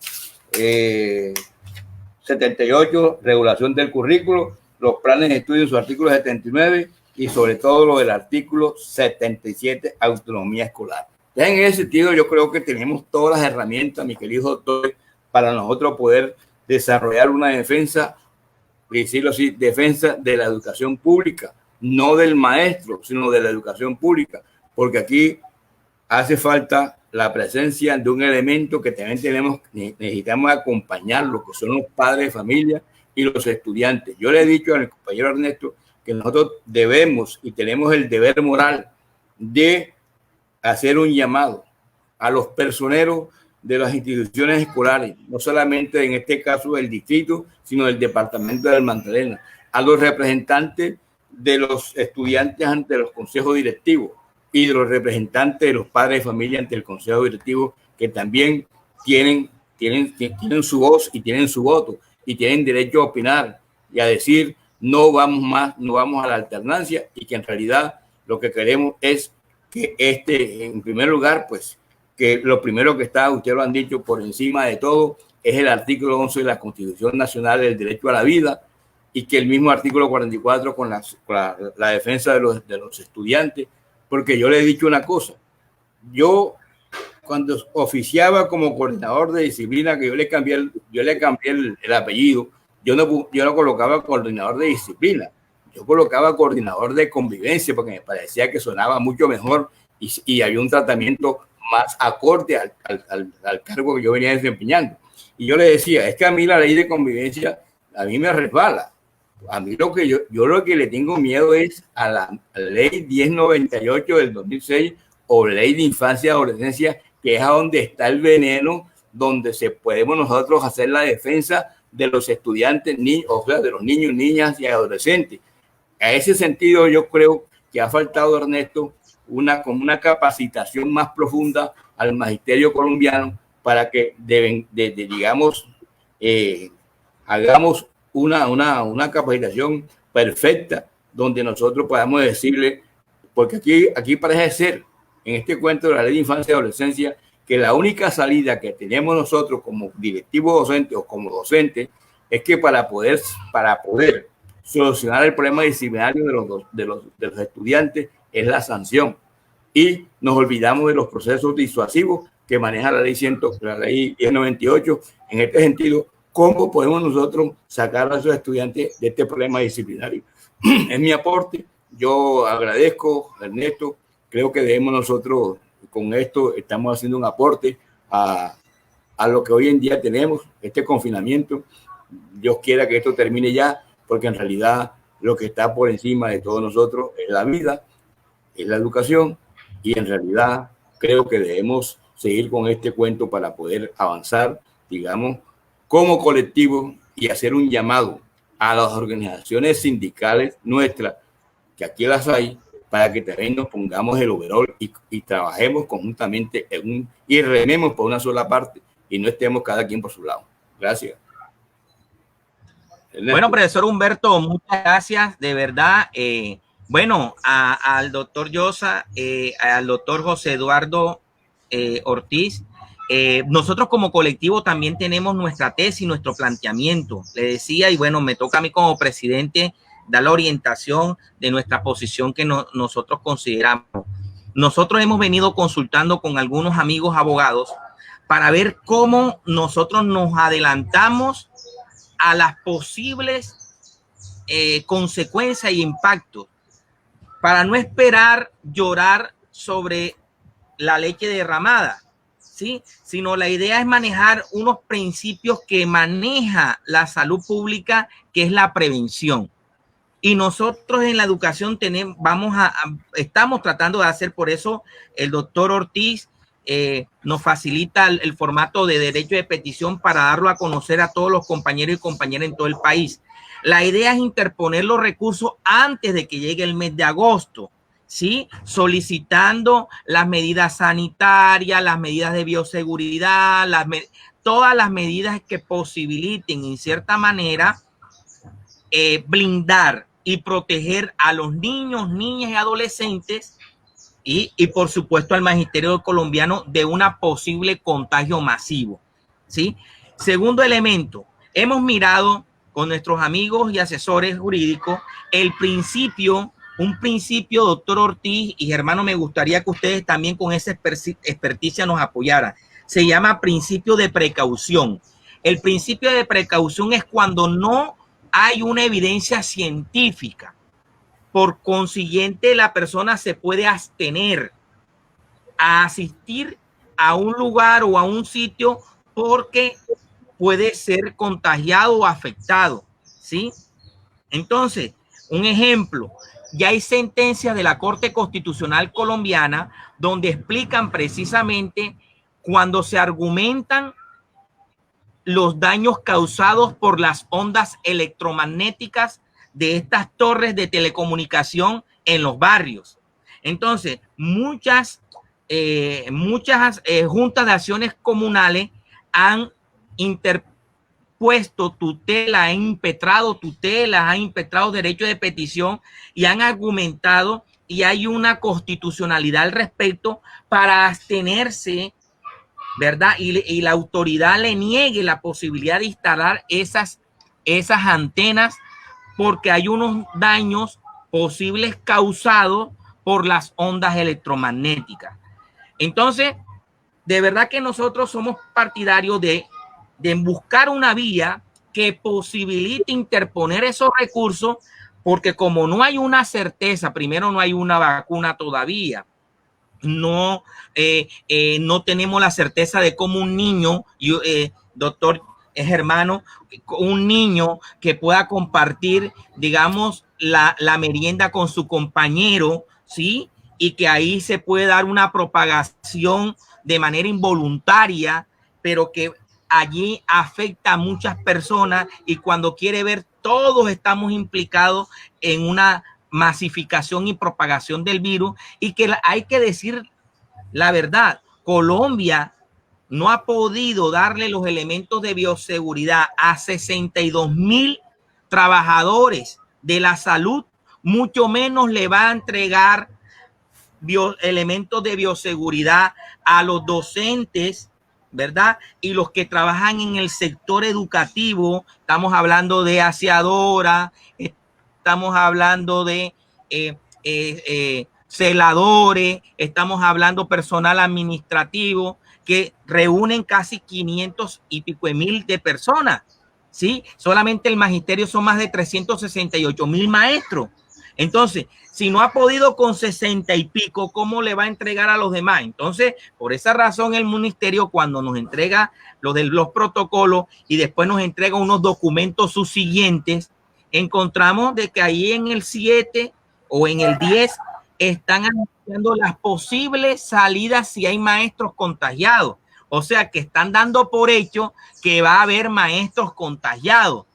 Speaker 4: 78, regulación del currículo, los planes de estudio en su artículo 79 y sobre todo lo del artículo 77, autonomía escolar. En ese sentido, yo creo que tenemos todas las herramientas, mi querido doctor, para nosotros poder desarrollar una defensa, decirlo así, defensa de la educación pública, no del maestro, sino de la educación pública, porque aquí hace falta la presencia de un elemento que también necesitamos acompañarlo, que son los padres de familia y los estudiantes. Yo le he dicho al compañero Ernesto que nosotros debemos y tenemos el deber moral de hacer un llamado a los personeros de las instituciones escolares, no solamente en este caso del distrito, sino del departamento del Magdalena, a los representantes de los estudiantes ante los consejos directivos y de los representantes de los padres de familia ante el consejo directivo, que también tienen su voz y tienen su voto y tienen derecho a opinar y a decir no vamos más, no vamos a la alternancia, y que en realidad lo que queremos es que en primer lugar, pues que lo primero que está, ustedes lo han dicho, por encima de todo, es el artículo 11 de la Constitución Nacional del Derecho a la Vida, y que el mismo artículo 44 con la defensa de los estudiantes, porque yo le he dicho una cosa, yo cuando oficiaba como coordinador de disciplina, que yo le cambié el apellido, yo no colocaba coordinador de disciplina, yo colocaba coordinador de convivencia, porque me parecía que sonaba mucho mejor y había un tratamiento más acorde al cargo que yo venía desempeñando. Y yo le decía, es que a mí la ley de convivencia, a mí me resbala. A mí yo lo que le tengo miedo es a la ley 1098 del 2006 o ley de infancia y adolescencia, que es a donde está el veneno, donde podemos nosotros hacer la defensa de los estudiantes, o sea, de los niños, niñas y adolescentes. A ese sentido yo creo que ha faltado, Ernesto, una capacitación más profunda al magisterio colombiano para que digamos, hagamos una capacitación perfecta donde nosotros podamos decirle, porque aquí parece ser, en este cuento de la ley de infancia y adolescencia, que la única salida que tenemos nosotros como directivos docentes o como docentes es que para poder solucionar el problema disciplinario de los estudiantes es la sanción, y nos olvidamos de los procesos disuasivos que maneja la ley 1098. En este sentido, ¿cómo podemos nosotros sacar a esos estudiantes de este problema disciplinario? Es mi aporte. Yo agradezco, Ernesto. Creo que debemos nosotros, con esto, estamos haciendo un aporte a lo que hoy en día tenemos, este confinamiento. Dios quiera que esto termine ya, porque en realidad lo que está por encima de todos nosotros es la vida, es la educación, y en realidad creo que debemos seguir con este cuento para poder avanzar, digamos, como colectivo y hacer un llamado a las organizaciones sindicales nuestras, que aquí las hay, para que también nos pongamos el overol y trabajemos conjuntamente y rememos por una sola parte y no estemos cada quien por su lado. Gracias. Ernesto.
Speaker 1: Bueno, profesor Humberto, muchas gracias, de verdad. Bueno, al doctor Llosa, al doctor José Eduardo Ortiz, nosotros como colectivo también tenemos nuestra tesis, nuestro planteamiento. Le decía, y bueno, me toca a mí como presidente dar la orientación de nuestra posición que nosotros consideramos. Nosotros hemos venido consultando con algunos amigos abogados para ver cómo nosotros nos adelantamos a las posibles consecuencias y impactos, para no esperar llorar sobre la leche derramada, ¿sí? Sino la idea es manejar unos principios que maneja la salud pública, que es la prevención. Y nosotros en la educación estamos tratando de hacer, por eso el doctor Ortiz nos facilita el formato de derecho de petición para darlo a conocer a todos los compañeros y compañeras en todo el país. La idea es interponer los recursos antes de que llegue el mes de agosto, ¿sí? Solicitando las medidas sanitarias, las medidas de bioseguridad, todas las medidas que posibiliten, en cierta manera, blindar y proteger a los niños, niñas y adolescentes y por supuesto al magisterio colombiano de una posible contagio masivo, ¿sí? Segundo elemento, hemos mirado con nuestros amigos y asesores jurídicos un principio, doctor Ortiz y hermano, me gustaría que ustedes también con esa experticia nos apoyaran. Se llama principio de precaución. El principio de precaución es cuando no hay una evidencia científica. Por consiguiente, la persona se puede abstener a asistir a un lugar o a un sitio porque puede ser contagiado o afectado, ¿sí? Entonces, un ejemplo, ya hay sentencias de la Corte Constitucional colombiana donde explican precisamente cuando se argumentan los daños causados por las ondas electromagnéticas de estas torres de telecomunicación en los barrios. Entonces, muchas juntas de acciones comunales han interpuesto tutela, han impetrado tutelas, han impetrado derecho de petición y han argumentado, y hay una constitucionalidad al respecto para abstenerse, ¿verdad? Y la autoridad le niegue la posibilidad de instalar esas antenas porque hay unos daños posibles causados por las ondas electromagnéticas. Entonces, de verdad que nosotros somos partidarios de buscar una vía que posibilite interponer esos recursos, porque como no hay una certeza, primero no hay una vacuna todavía, no tenemos la certeza de cómo un niño, doctor hermano, un niño que pueda compartir, digamos, la merienda con su compañero, ¿sí? Y que ahí se puede dar una propagación de manera involuntaria, pero que allí afecta a muchas personas y cuando quiere ver, todos estamos implicados en una masificación y propagación del virus, y que hay que decir la verdad, Colombia no ha podido darle los elementos de bioseguridad a 62,000 trabajadores de la salud, mucho menos le va a entregar elementos de bioseguridad a los docentes, ¿verdad? Y los que trabajan en el sector educativo, estamos hablando de aseadoras, estamos hablando de celadores, estamos hablando personal administrativo, que reúnen casi 500 y pico de mil de personas, ¿sí? Solamente el magisterio son más de 368,000 maestros. Entonces, si no ha podido con 60 y pico, ¿cómo le va a entregar a los demás? Entonces, por esa razón, el ministerio, cuando nos entrega los protocolos y después nos entrega unos documentos subsiguientes, encontramos de que ahí en el 7 o en el 10 están anunciando las posibles salidas si hay maestros contagiados. O sea, que están dando por hecho que va a haber maestros contagiados.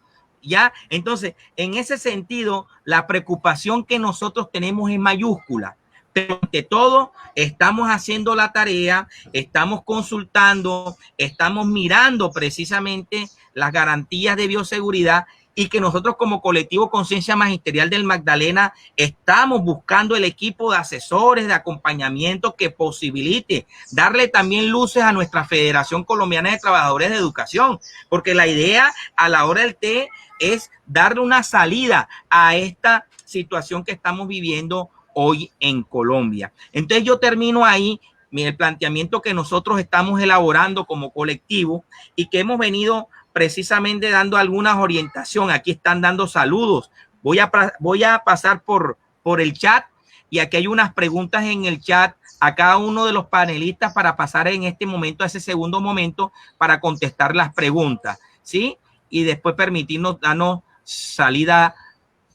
Speaker 1: ¿Ya? Entonces, en ese sentido, la preocupación que nosotros tenemos es mayúscula. Pero ante todo, estamos haciendo la tarea, estamos consultando, estamos mirando precisamente las garantías de bioseguridad y que nosotros como colectivo Conciencia Magisterial del Magdalena estamos buscando el equipo de asesores, de acompañamiento que posibilite darle también luces a nuestra Federación Colombiana de Trabajadores de Educación, porque la idea a la hora del té es darle una salida a esta situación que estamos viviendo hoy en Colombia. Entonces yo termino ahí el planteamiento que nosotros estamos elaborando como colectivo y que hemos venido precisamente dando algunas orientaciones. Aquí están dando saludos. Voy a pasar por el chat y aquí hay unas preguntas en el chat a cada uno de los panelistas para pasar en este momento a ese segundo momento para contestar las preguntas, ¿sí? Y después permitirnos darnos salida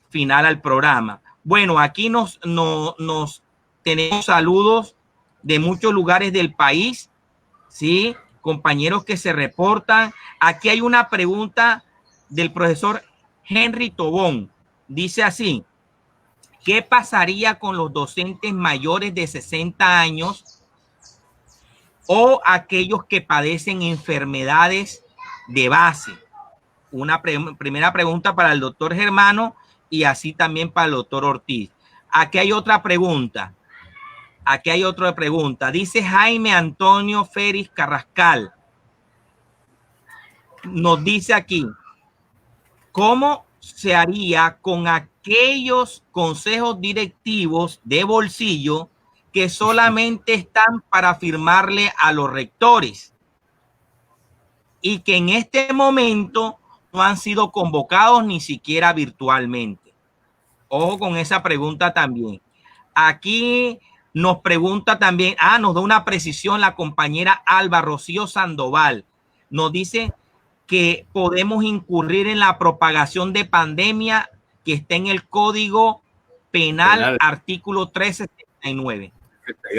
Speaker 1: final al programa. Bueno, aquí nos tenemos saludos de muchos lugares del país, ¿sí? Compañeros que se reportan. Aquí hay una pregunta del profesor Henry Tobón. Dice así: ¿qué pasaría con los docentes mayores de 60 años o aquellos que padecen enfermedades de base? Una primera pregunta para el doctor Germano y así también para el doctor Ortiz. Aquí hay otra pregunta. Aquí hay otra pregunta. Dice Jaime Antonio Feris Carrascal. Nos dice aquí, ¿cómo se haría con aquellos consejos directivos de bolsillo que solamente están para firmarle a los rectores y que en este momento no han sido convocados ni siquiera virtualmente? Ojo con esa pregunta también. Aquí nos pregunta también, nos da una precisión la compañera Alba Rocío Sandoval. Nos dice que podemos incurrir en la propagación de pandemia que está en el Código Penal. Artículo 369.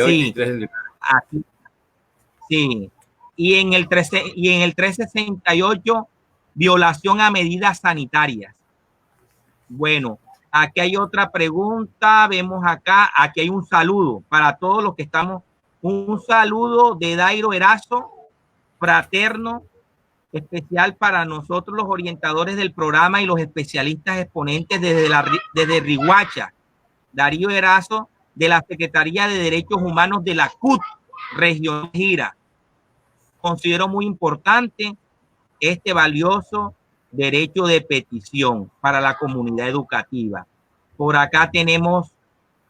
Speaker 1: Sí, aquí, sí. Y en el 368, violación a medidas sanitarias. Bueno, aquí hay otra pregunta. Vemos acá, aquí hay un saludo para todos los que estamos. Un saludo de Dairo Erazo, fraterno, especial para nosotros los orientadores del programa y los especialistas exponentes desde Riguacha. Darío Erazo, de la Secretaría de Derechos Humanos de la CUT, Región Gira. Considero muy importante este valioso derecho de petición para la comunidad educativa. Por acá tenemos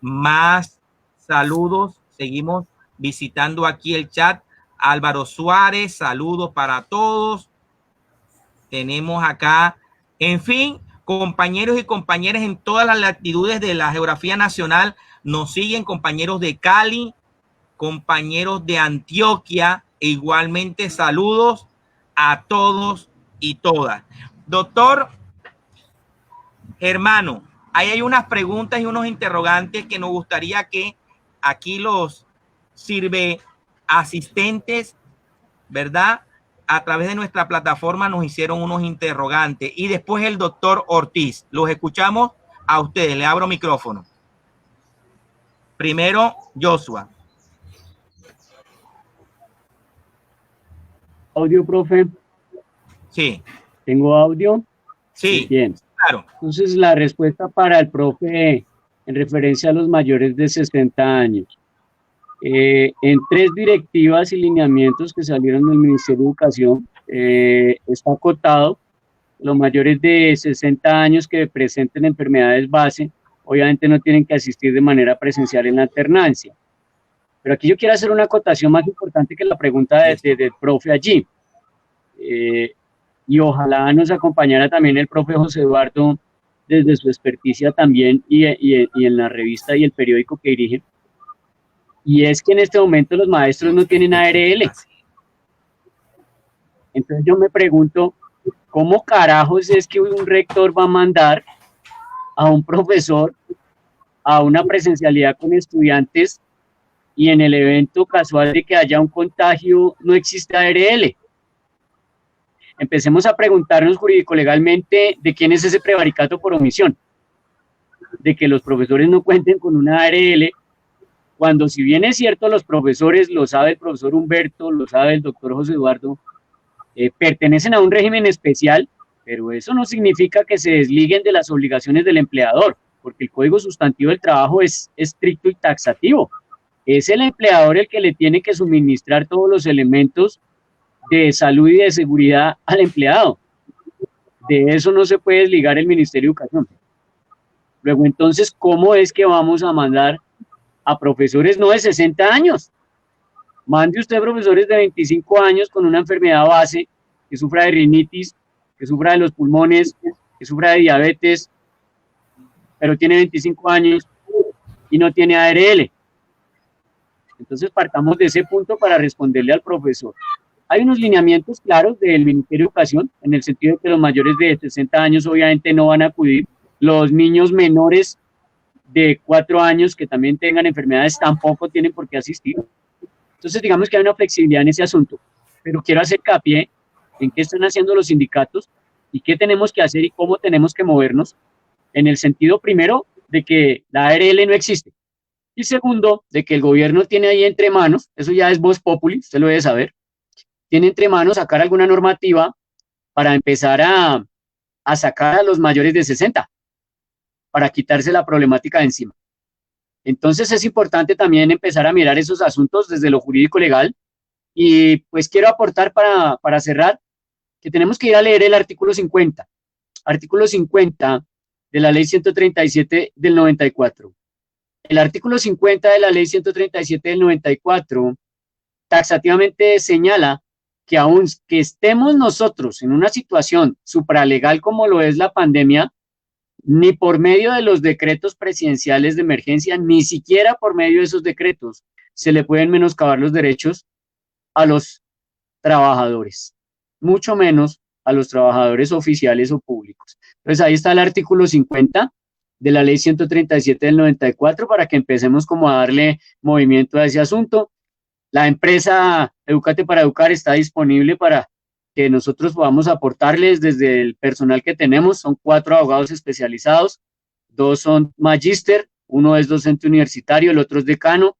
Speaker 1: más saludos. Seguimos visitando aquí el chat. Álvaro Suárez, saludos para todos. Tenemos acá, en fin, compañeros y compañeras en todas las latitudes de la geografía nacional. Nos siguen compañeros de Cali, compañeros de Antioquia. E igualmente saludos a todos y todas. Doctor Germano, ahí hay unas preguntas y unos interrogantes que nos gustaría que aquí los asistentes, ¿verdad? A través de nuestra plataforma nos hicieron unos interrogantes. Y después el doctor Ortiz. Los escuchamos a ustedes. Le abro micrófono. Primero, Joshua.
Speaker 2: ¿Audio, profe?
Speaker 1: Sí.
Speaker 2: ¿Tengo audio?
Speaker 1: Sí.
Speaker 2: Bien.
Speaker 1: Claro.
Speaker 2: Entonces, la respuesta para el profe en referencia a los mayores de 60 años. En 3 directivas y lineamientos que salieron del Ministerio de Educación, está acotado: los mayores de 60 años que presenten enfermedades base, obviamente no tienen que asistir de manera presencial en la alternancia. Pero aquí yo quiero hacer una acotación más importante que la pregunta del profe allí. Y ojalá nos acompañara también el profe José Eduardo desde su experticia también y en la revista y el periódico que dirige. Y es que en este momento los maestros no tienen ARL. Entonces yo me pregunto, ¿cómo carajos es que un rector va a mandar a un profesor a una presencialidad con estudiantes y en el evento casual de que haya un contagio no existe ARL? empecemos a preguntarnos jurídico-legalmente de quién es ese prevaricato por omisión, de que los profesores no cuenten con una ARL, cuando si bien es cierto los profesores, lo sabe el profesor Humberto, lo sabe el doctor José Eduardo, pertenecen a un régimen especial, pero eso no significa que se desliguen de las obligaciones del empleador, porque el Código Sustantivo del Trabajo es estricto y taxativo. Es el empleador el que le tiene que suministrar todos los elementos de salud y de seguridad al empleado. De eso no se puede desligar el Ministerio de Educación. Luego, entonces, ¿cómo es que vamos a mandar a profesores no de 60 años? Mande usted profesores de 25 años con una enfermedad base, que sufra de rinitis, que sufra de los pulmones, que sufra de diabetes, pero tiene 25 años y no tiene ARL. Entonces partamos de ese punto para responderle al profesor. Hay unos lineamientos claros del Ministerio de Educación, en el sentido de que los mayores de 60 años obviamente no van a acudir. Los niños menores de 4 años que también tengan enfermedades tampoco tienen por qué asistir. Entonces digamos que hay una flexibilidad en ese asunto, pero quiero hacer hincapié en qué están haciendo los sindicatos y qué tenemos que hacer y cómo tenemos que movernos, en el sentido primero de que la ARL no existe y segundo de que el gobierno tiene ahí entre manos, eso ya es vox populi, usted lo debe saber, tiene entre manos sacar alguna normativa para empezar a sacar a los mayores de 60 para quitarse la problemática de encima. Entonces es importante también empezar a mirar esos asuntos desde lo jurídico legal y pues quiero aportar para cerrar que tenemos que ir a leer el artículo 50 de la ley 137 del 94. El artículo 50 de la ley 137 del 94 taxativamente señala que aun que estemos nosotros en una situación supralegal como lo es la pandemia, ni por medio de los decretos presidenciales de emergencia, ni siquiera por medio de esos decretos, se le pueden menoscabar los derechos a los trabajadores, mucho menos a los trabajadores oficiales o públicos. Entonces ahí está el artículo 50 de la ley 137 del 94 para que empecemos como a darle movimiento a ese asunto. La empresa Educate para Educar está disponible para que nosotros podamos aportarles desde el personal que tenemos. Son 4 abogados especializados, 2 son magíster, uno es docente universitario, el otro es decano,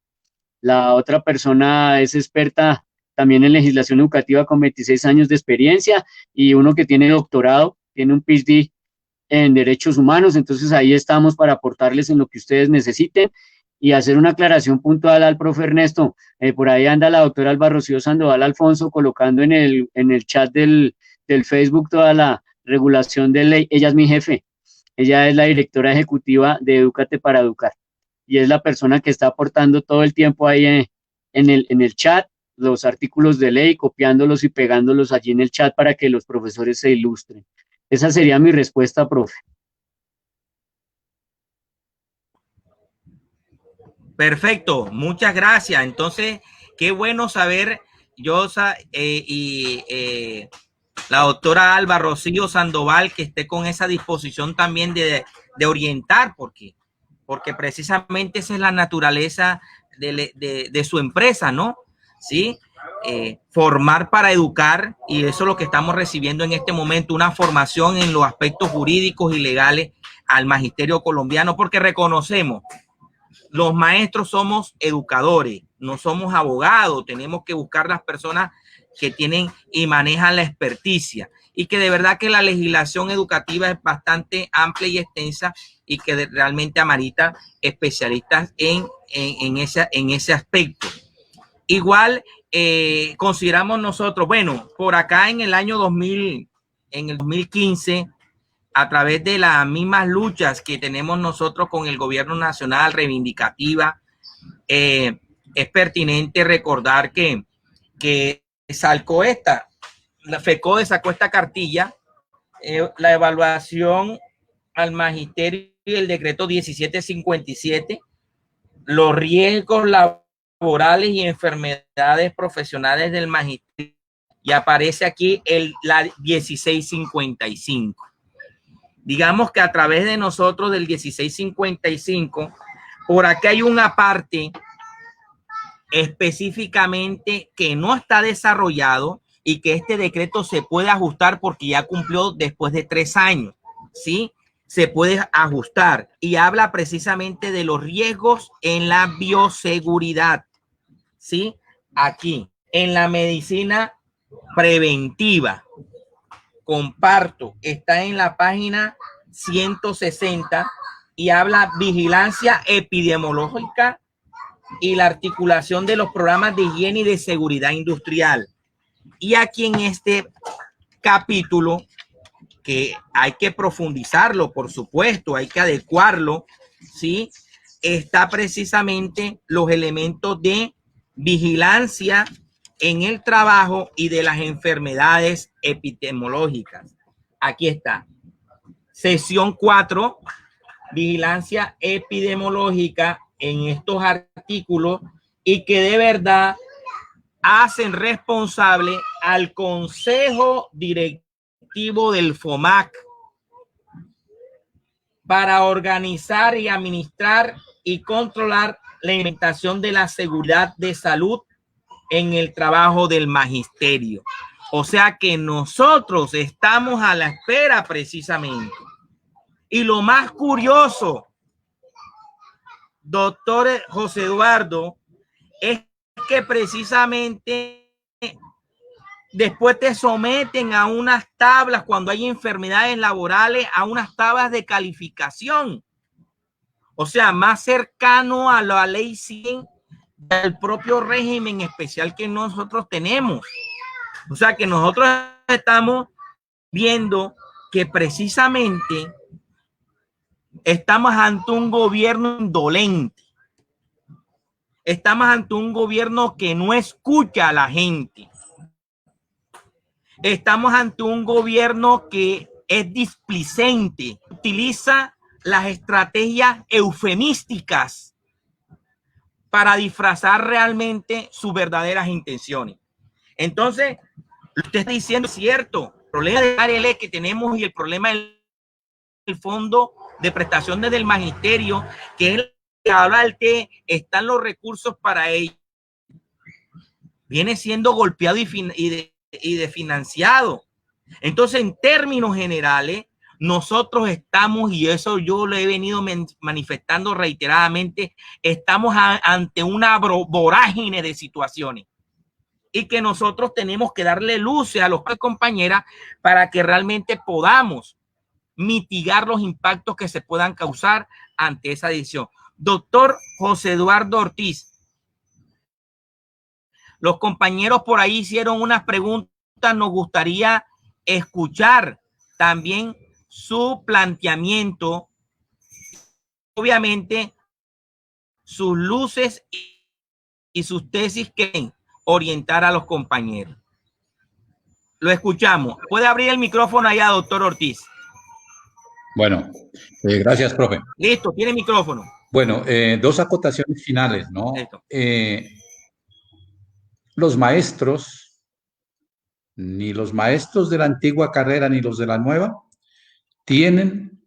Speaker 2: la otra persona es experta también en legislación educativa con 26 años de experiencia y uno que tiene doctorado, tiene un PhD en derechos humanos. Entonces ahí estamos para aportarles en lo que ustedes necesiten y hacer una aclaración puntual al profe Ernesto. Por ahí anda la doctora Alba Rocío Sandoval Alfonso colocando en el chat del Facebook toda la regulación de ley. Ella es mi jefe, ella es la directora ejecutiva de Educate para Educar y es la persona que está aportando todo el tiempo ahí en el chat los artículos de ley, copiándolos y pegándolos allí en el chat para que los profesores se ilustren. Esa sería mi respuesta, profe.
Speaker 1: Perfecto, muchas gracias. Entonces, qué bueno saber, Yosa la doctora Alba Rocío Sandoval, que esté con esa disposición también de orientar, porque precisamente esa es la naturaleza de su empresa, ¿no? ¿Sí? Formar para educar, y eso es lo que estamos recibiendo en este momento, una formación en los aspectos jurídicos y legales al magisterio colombiano, porque reconocemos, los maestros somos educadores, no somos abogados, tenemos que buscar las personas que tienen y manejan la experticia, y que de verdad que la legislación educativa es bastante amplia y extensa y que realmente amerita especialistas en ese aspecto. Igual consideramos nosotros, bueno, por acá en el año 2015, a través de las mismas luchas que tenemos nosotros con el gobierno nacional reivindicativa, es pertinente recordar que sacó la FECODE sacó esta cartilla, la evaluación al magisterio y el decreto 1757, los riesgos laborales y enfermedades profesionales del magisterio, y aparece aquí la 1655. Digamos que a través de nosotros del 1655, por acá hay una parte específicamente que no está desarrollado y que este decreto se puede ajustar porque ya cumplió después de 3 años, ¿sí? Se puede ajustar y habla precisamente de los riesgos en la bioseguridad, ¿sí? Aquí, en la medicina preventiva. Comparto, está en la página 160 y habla vigilancia epidemiológica y la articulación de los programas de higiene y de seguridad industrial. Y aquí en este capítulo, que hay que profundizarlo, por supuesto, hay que adecuarlo, ¿sí? Está precisamente los elementos de vigilancia en el trabajo y de las enfermedades epidemiológicas. Aquí está. Sesión 4, vigilancia epidemiológica en estos artículos y que de verdad hacen responsable al Consejo Directivo del FOMAC para organizar y administrar y controlar la implementación de la seguridad de salud en el trabajo del magisterio. O sea que nosotros estamos a la espera precisamente. Y lo más curioso, doctor José Eduardo, es que precisamente después te someten a unas tablas cuando hay enfermedades laborales, a unas tablas de calificación. O sea, más cercano a la ley 100 del propio régimen especial que nosotros tenemos. O sea, que nosotros estamos viendo que precisamente estamos ante un gobierno indolente. Estamos ante un gobierno que no escucha a la gente. Estamos ante un gobierno que es displicente, utiliza las estrategias eufemísticas para disfrazar realmente sus verdaderas intenciones. Entonces, lo que usted está diciendo es cierto. El problema de ARL que tenemos y el problema del fondo de prestaciones del magisterio, que es el que habla del TE, están los recursos para ello. Viene siendo golpeado y desfinanciado. Entonces, en términos generales, nosotros estamos, y eso yo lo he venido manifestando reiteradamente, estamos ante una vorágine de situaciones y que nosotros tenemos que darle luces a los compañeras para que realmente podamos mitigar los impactos que se puedan causar ante esa decisión. Doctor José Eduardo Ortiz, los compañeros por ahí hicieron unas preguntas, nos gustaría escuchar también su planteamiento, obviamente sus luces y sus tesis que orientar a los compañeros. Lo escuchamos. Puede abrir el micrófono allá, doctor Ortiz.
Speaker 3: Bueno, gracias, profe.
Speaker 1: Listo, tiene micrófono.
Speaker 3: Bueno, dos acotaciones finales, ¿no? Los maestros, ni los maestros de la antigua carrera ni los de la nueva, tienen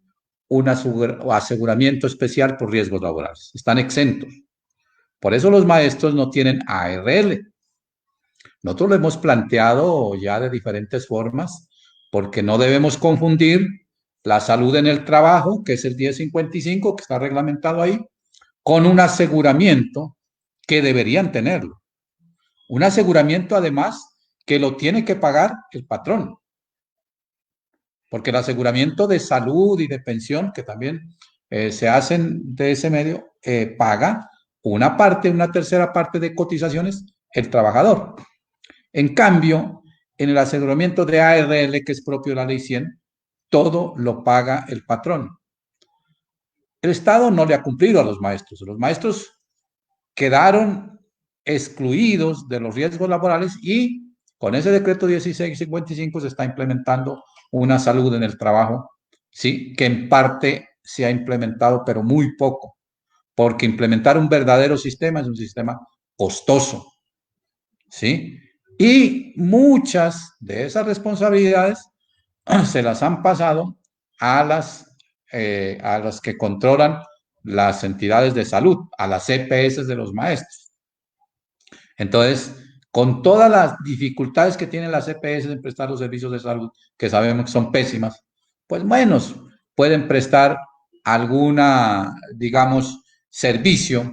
Speaker 3: un aseguramiento especial por riesgos laborales. Están exentos. Por eso los maestros no tienen ARL. Nosotros lo hemos planteado ya de diferentes formas, porque no debemos confundir la salud en el trabajo, que es el 1055, que está reglamentado ahí, con un aseguramiento que deberían tenerlo. Un aseguramiento, además, que lo tiene que pagar el patrón. Porque el aseguramiento de salud y de pensión, que también se hacen de ese medio, paga una parte, una tercera parte de cotizaciones el trabajador. En cambio, en el aseguramiento de ARL, que es propio de la ley 100, todo lo paga el patrón. El Estado no le ha cumplido a los maestros. Los maestros quedaron excluidos de los riesgos laborales y con ese decreto 1655 se está implementando una salud en el trabajo, ¿sí? Que en parte se ha implementado, pero muy poco, porque implementar un verdadero sistema es un sistema costoso, ¿sí? Y muchas de esas responsabilidades se las han pasado a las que controlan las entidades de salud, a las EPS de los maestros. Entonces, con todas las dificultades que tienen las EPS en prestar los servicios de salud, que sabemos que son pésimas, pues menos pueden prestar alguna, digamos, servicio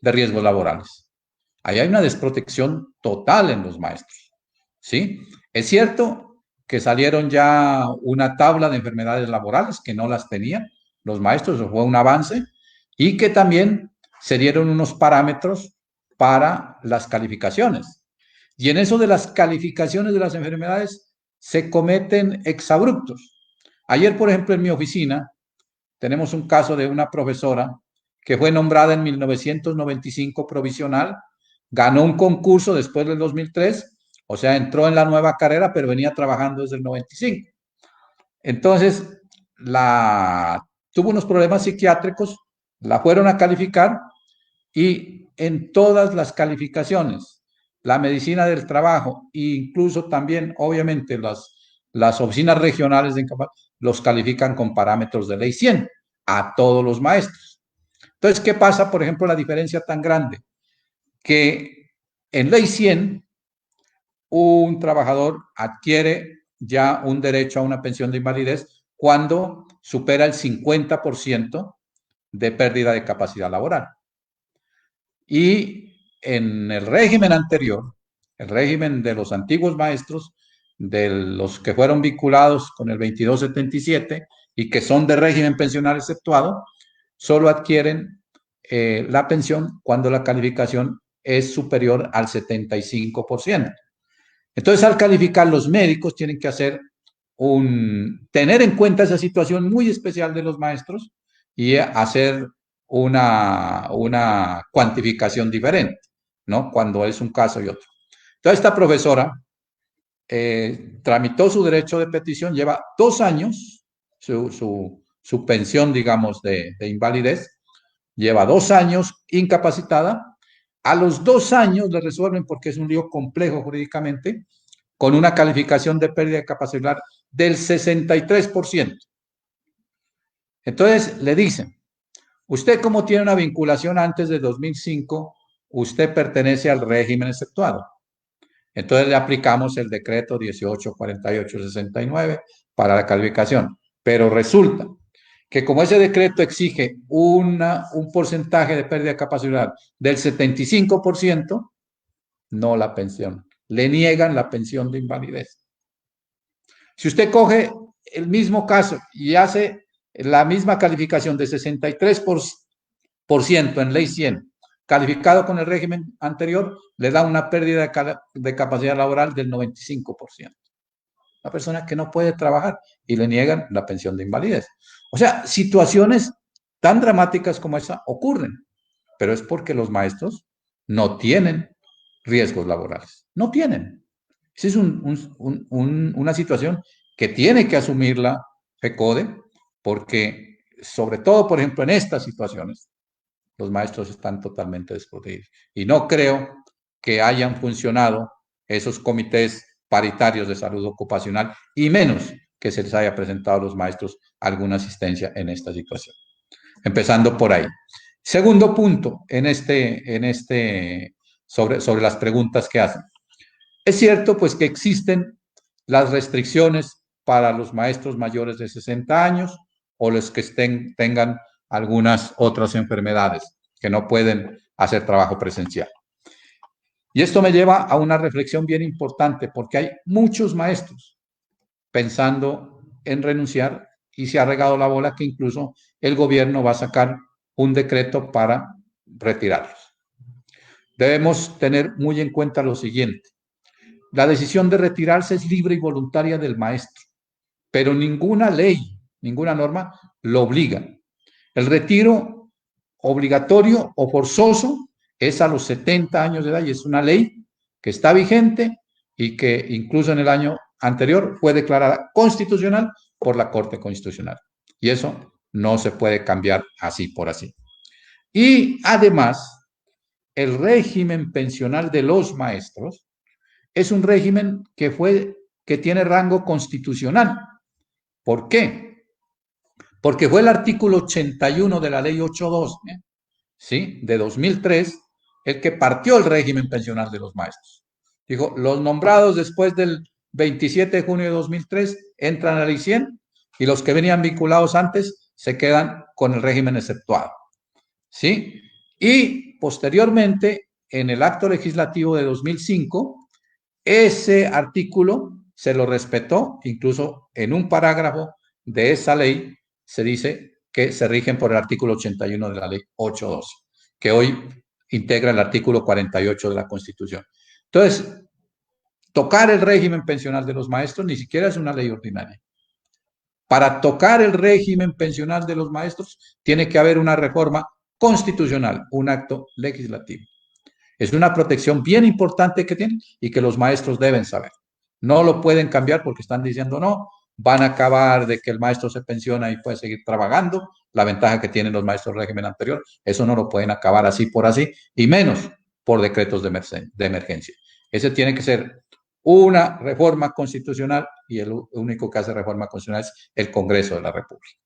Speaker 3: de riesgos laborales. Ahí hay una desprotección total en los maestros, ¿sí? Es cierto que salieron ya una tabla de enfermedades laborales que no las tenían los maestros, eso fue un avance, y que también se dieron unos parámetros para las calificaciones. Y en eso de las calificaciones de las enfermedades se cometen exabruptos. Ayer, por ejemplo, en mi oficina tenemos un caso de una profesora que fue nombrada en 1995 provisional, ganó un concurso después del 2003, o sea, entró en la nueva carrera, pero venía trabajando desde el 95. Entonces, tuvo unos problemas psiquiátricos, la fueron a calificar y en todas las calificaciones, la medicina del trabajo e incluso también, obviamente, las oficinas regionales de incapacidad los califican con parámetros de ley 100 a todos los maestros. Entonces, ¿qué pasa? Por ejemplo, la diferencia tan grande que en ley 100 un trabajador adquiere ya un derecho a una pensión de invalidez cuando supera el 50% de pérdida de capacidad laboral. Y en el régimen anterior, el régimen de los antiguos maestros, de los que fueron vinculados con el 2277 y que son de régimen pensional exceptuado, solo adquieren la pensión cuando la calificación es superior al 75%. Entonces, al calificar, los médicos tienen que tener en cuenta esa situación muy especial de los maestros y hacer una cuantificación diferente, ¿no? Cuando es un caso y otro. Entonces, esta profesora tramitó su derecho de petición, lleva 2 años, su pensión, digamos, de invalidez, lleva 2 años incapacitada. A los 2 años le resuelven, porque es un lío complejo jurídicamente, con una calificación de pérdida de capacidad del 63%. Entonces le dicen, usted como tiene una vinculación antes de 2005, usted pertenece al régimen exceptuado. Entonces le aplicamos el decreto 1848-69 para la calificación. Pero resulta que como ese decreto exige un porcentaje de pérdida de capacidad del 75%, no la pensión. Le niegan la pensión de invalidez. Si usted coge el mismo caso y hace la misma calificación de 63% en ley 100, calificado con el régimen anterior, le da una pérdida de capacidad laboral del 95%. Una persona que no puede trabajar y le niegan la pensión de invalidez. O sea, situaciones tan dramáticas como esa ocurren, pero es porque los maestros no tienen riesgos laborales. No tienen. Esa es una situación que tiene que asumirla FECODE, porque sobre todo, por ejemplo, en estas situaciones, los maestros están totalmente desprotegidos. Y no creo que hayan funcionado esos comités paritarios de salud ocupacional, y menos que se les haya presentado a los maestros alguna asistencia en esta situación. Empezando por ahí. Segundo punto sobre las preguntas que hacen. Es cierto, pues, que existen las restricciones para los maestros mayores de 60 años o los que tengan algunas otras enfermedades que no pueden hacer trabajo presencial. Y esto me lleva a una reflexión bien importante, porque hay muchos maestros pensando en renunciar y se ha regado la bola que incluso el gobierno va a sacar un decreto para retirarlos. Debemos tener muy en cuenta lo siguiente. La decisión de retirarse es libre y voluntaria del maestro, pero ninguna ley, ninguna norma lo obliga. El retiro obligatorio o forzoso es a los 70 años de edad y es una ley que está vigente y que incluso en el año anterior fue declarada constitucional por la Corte Constitucional. Y eso no se puede cambiar así por así. Y además, el régimen pensional de los maestros es un régimen que tiene rango constitucional. ¿Por qué? Porque fue el artículo 81 de la ley 82, ¿sí?, de 2003, el que partió el régimen pensional de los maestros. Dijo, los nombrados después del 27 de junio de 2003 entran a la ley 100 y los que venían vinculados antes se quedan con el régimen exceptuado. ¿Sí? Y posteriormente, en el acto legislativo de 2005, ese artículo se lo respetó, incluso en un parágrafo de esa ley se dice que se rigen por el artículo 81 de la ley 812, que hoy integra el artículo 48 de la Constitución. Entonces, tocar el régimen pensional de los maestros ni siquiera es una ley ordinaria. Para tocar el régimen pensional de los maestros tiene que haber una reforma constitucional, un acto legislativo. Es una protección bien importante que tienen y que los maestros deben saber. No lo pueden cambiar porque están diciendo no, van a acabar de que el maestro se pensiona y puede seguir trabajando, la ventaja que tienen los maestros del régimen anterior, eso no lo pueden acabar así por así, y menos por decretos de emergencia. Ese tiene que ser una reforma constitucional y el único que hace reforma constitucional es el Congreso de la República.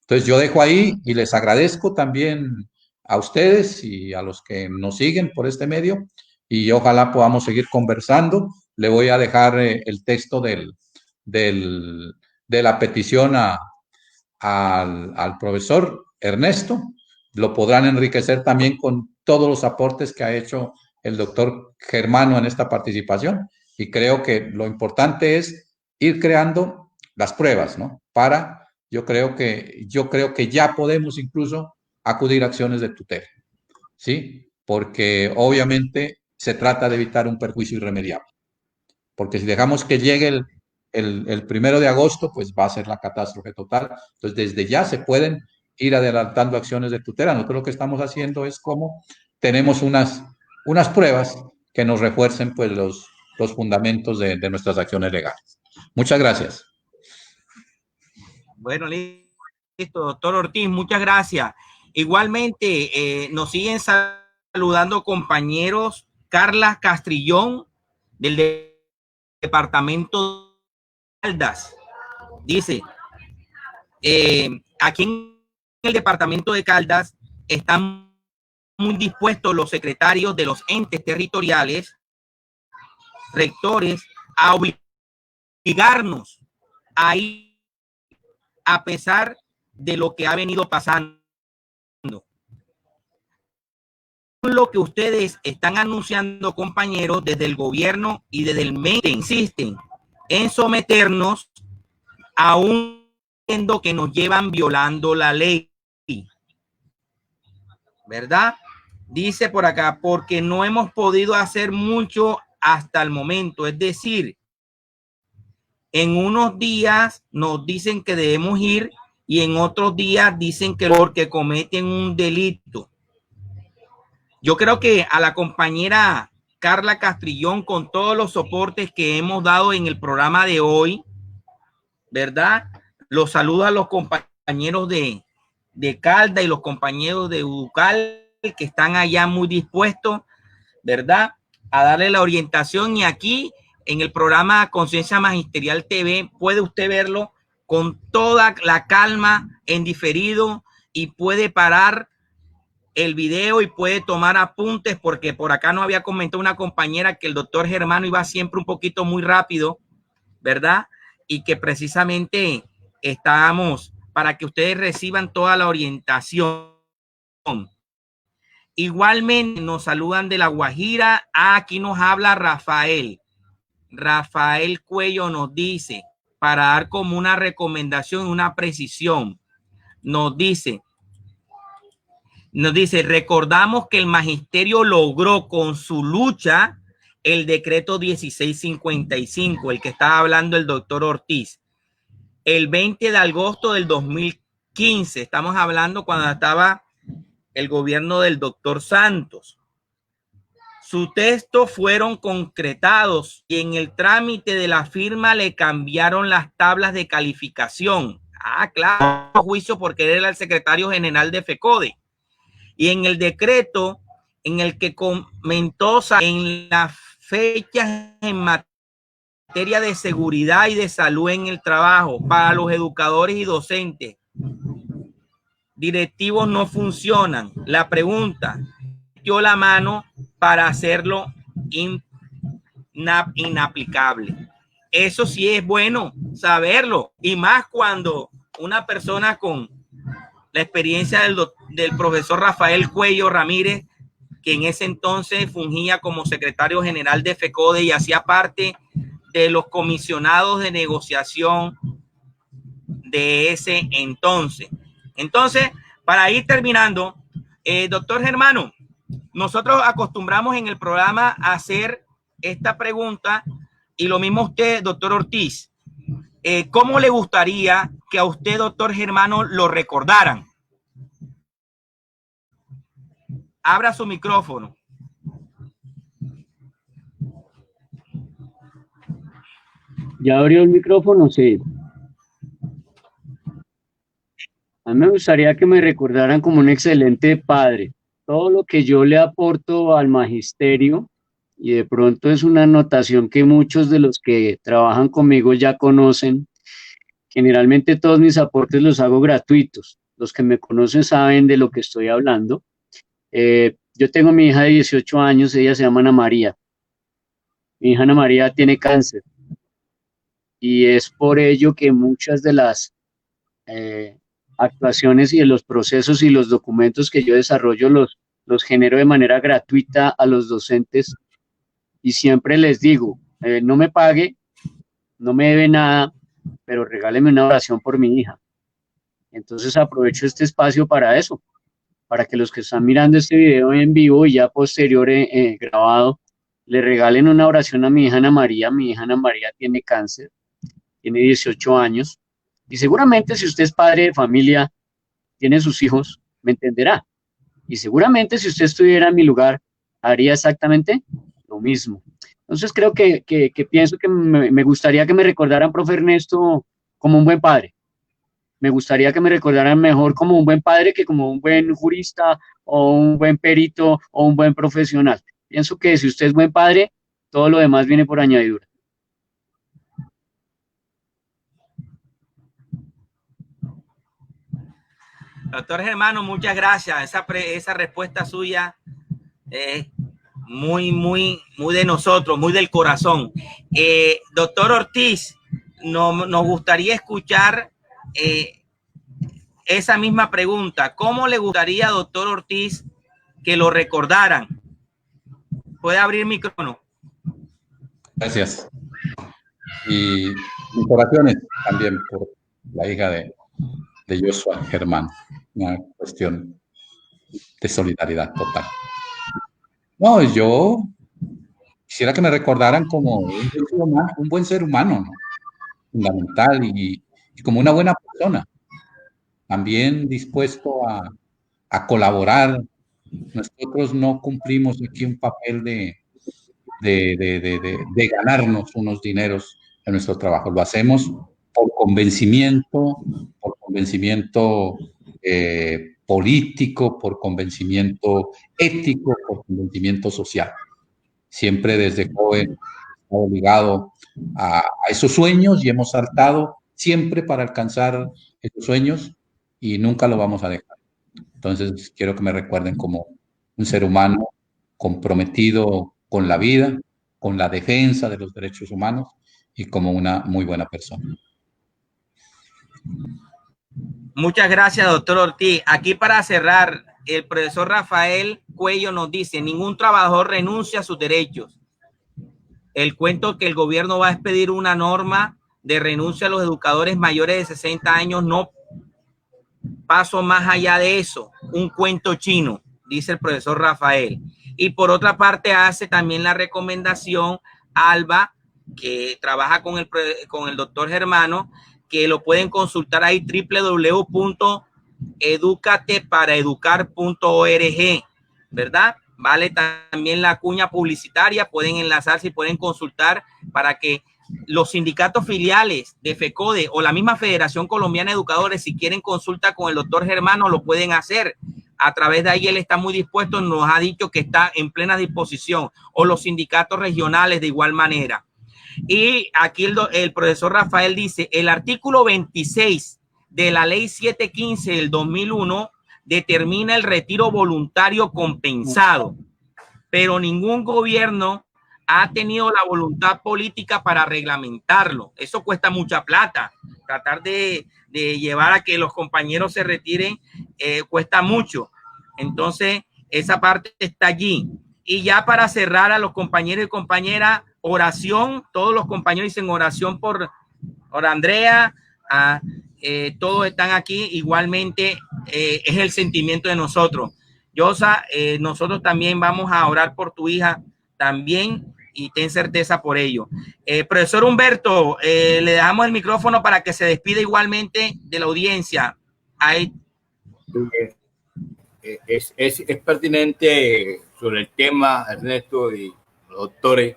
Speaker 3: Entonces yo dejo ahí y les agradezco también a ustedes y a los que nos siguen por este medio y ojalá podamos seguir conversando. Le voy a dejar el texto de la petición al profesor Ernesto. Lo podrán enriquecer también con todos los aportes que ha hecho el doctor Germano en esta participación y creo que lo importante es ir creando las pruebas, ¿no? Yo creo que ya podemos incluso acudir a acciones de tutela, ¿sí? Porque obviamente se trata de evitar un perjuicio irremediable. Porque si dejamos que llegue el 1 de agosto, pues va a ser la catástrofe total. Entonces, desde ya se pueden ir adelantando acciones de tutela. Nosotros lo que estamos haciendo es como tenemos unas pruebas que nos refuercen pues los fundamentos de nuestras acciones legales. Muchas gracias.
Speaker 1: Bueno, listo, doctor Ortiz, muchas gracias. Igualmente, nos siguen saludando compañeros. Carla Castrillón, del departamento de Caldas, dice, aquí en el departamento de Caldas están muy dispuestos los secretarios de los entes territoriales, rectores, a obligarnos a ir a pesar de lo que ha venido pasando. Lo que ustedes están anunciando, compañeros, desde el gobierno y desde el medio, insisten en someternos a un mundo que nos llevan violando la ley. ¿Verdad? Dice por acá, porque no hemos podido hacer mucho hasta el momento. Es decir, en unos días nos dicen que debemos ir y en otros días dicen que porque cometen un delito. Yo creo que a la compañera Carla Castrillón, con todos los soportes que hemos dado en el programa de hoy, ¿verdad? Los saludo a los compañeros de Caldas y los compañeros de Uducal que están allá muy dispuestos, ¿verdad? A darle la orientación y aquí en el programa Conciencia Magisterial TV puede usted verlo con toda la calma en diferido y puede parar el video y puede tomar apuntes porque por acá nos había comentado una compañera que el doctor Germano iba siempre un poquito muy rápido, ¿verdad? Y que precisamente estábamos para que ustedes reciban toda la orientación. Igualmente nos saludan de La Guajira. Aquí nos habla Rafael. Rafael Cuello nos dice, para dar como una recomendación, una precisión, nos dice, recordamos que el magisterio logró con su lucha el decreto 1655, el que estaba hablando el doctor Ortiz, el 20 de agosto del 2015. Estamos hablando cuando estaba el gobierno del doctor Santos. Su texto fueron concretados y en el trámite de la firma le cambiaron las tablas de calificación. Ah, claro, juicio porque él era el secretario general de FECODE. Y en el decreto en el que comentó en las fechas en materia de seguridad y de salud en el trabajo para los educadores y docentes, directivos no funcionan. La pregunta, dio la mano para hacerlo inaplicable. Eso sí es bueno saberlo, y más cuando una persona con la experiencia del profesor Rafael Cuello Ramírez, que en ese entonces fungía como secretario general de FECODE y hacía parte de los comisionados de negociación de ese entonces. Entonces, para ir terminando, doctor Germano, nosotros acostumbramos en el programa a hacer esta pregunta, y lo mismo usted, doctor Ortiz. ¿Cómo le gustaría que a usted, doctor Germano, lo recordaran? Abra su micrófono.
Speaker 2: ¿Ya abrió el micrófono? Sí. A mí me gustaría que me recordaran como un excelente padre. Todo lo que yo le aporto al magisterio, y de pronto es una anotación que muchos de los que trabajan conmigo ya conocen, generalmente todos mis aportes los hago gratuitos. Los que me conocen saben de lo que estoy hablando. Yo tengo mi hija de 18 años, ella se llama Ana María. Mi hija Ana María tiene cáncer. Y es por ello que muchas de las actuaciones y de los procesos y los documentos que yo desarrollo los genero de manera gratuita a los docentes, y siempre les digo, no me pague, no me debe nada, pero regáleme una oración por mi hija. Entonces aprovecho este espacio para eso, para que los que están mirando este video en vivo y ya posterior grabado, le regalen una oración a mi hija Ana María. Mi hija Ana María tiene cáncer, tiene 18 años, y seguramente si usted es padre de familia, tiene sus hijos, me entenderá. Y seguramente si usted estuviera en mi lugar, haría exactamente lo mismo. Entonces creo que pienso que me gustaría que me recordaran, profe Ernesto, como un buen padre. Me gustaría que me recordaran mejor como un buen padre que como un buen jurista o un buen perito o un buen profesional. Pienso que si usted es buen padre, todo lo demás viene por añadidura.
Speaker 1: Doctor Germano, muchas gracias. Esa respuesta suya es muy de nosotros, muy del corazón. Doctor Ortiz, nos gustaría escuchar esa misma pregunta. ¿Cómo le gustaría, doctor Ortiz, que lo recordaran? ¿Puede abrir el micrófono?
Speaker 3: Gracias. Y mis oraciones también por la hija de Joshua Germán. Una cuestión de solidaridad total. No, yo quisiera que me recordaran como un buen ser humano, ¿no? Fundamental y como una buena persona, también dispuesto a colaborar. Nosotros no cumplimos aquí un papel de ganarnos unos dineros en nuestro trabajo, lo hacemos por convencimiento político, por convencimiento ético, por convencimiento social. Siempre desde joven he estado ligado a esos sueños y hemos saltado siempre para alcanzar esos sueños y nunca lo vamos a dejar. Entonces quiero que me recuerden como un ser humano comprometido con la vida, con la defensa de los derechos humanos y como una muy buena persona.
Speaker 1: Muchas gracias, doctor Ortiz. Aquí para cerrar, el profesor Rafael Cuello nos dice: ningún trabajador renuncia a sus derechos. El cuento que el gobierno va a expedir una norma de renuncia a los educadores mayores de 60 años, no paso más allá de eso. Un cuento chino, dice el profesor Rafael. Y por otra parte hace también la recomendación Alba, que trabaja con el doctor Germano, que lo pueden consultar ahí, www.educateparaeducar.org, ¿verdad? Vale también la cuña publicitaria, pueden enlazarse y pueden consultar para que los sindicatos filiales de FECODE o la misma Federación Colombiana de Educadores, si quieren consulta con el doctor Germano, lo pueden hacer. A través de ahí él está muy dispuesto, nos ha dicho que está en plena disposición, o los sindicatos regionales de igual manera. Y aquí el profesor Rafael dice: el artículo 26 de la ley 715 del 2001 determina el retiro voluntario compensado, pero ningún gobierno ha tenido la voluntad política para reglamentarlo. Eso cuesta mucha plata. Tratar de llevar a que los compañeros se retiren cuesta mucho. Entonces, esa parte está allí. Y ya para cerrar, a los compañeros y compañeras, oración. Todos los compañeros dicen oración por Andrea. Todos están aquí. Igualmente, es el sentimiento de nosotros. Yosa, nosotros también vamos a orar por tu hija también, y ten certeza por ello. Profesor Humberto, le damos el micrófono para que se despida igualmente de la audiencia. Ahí.
Speaker 4: Es pertinente sobre el tema, Ernesto y los doctores,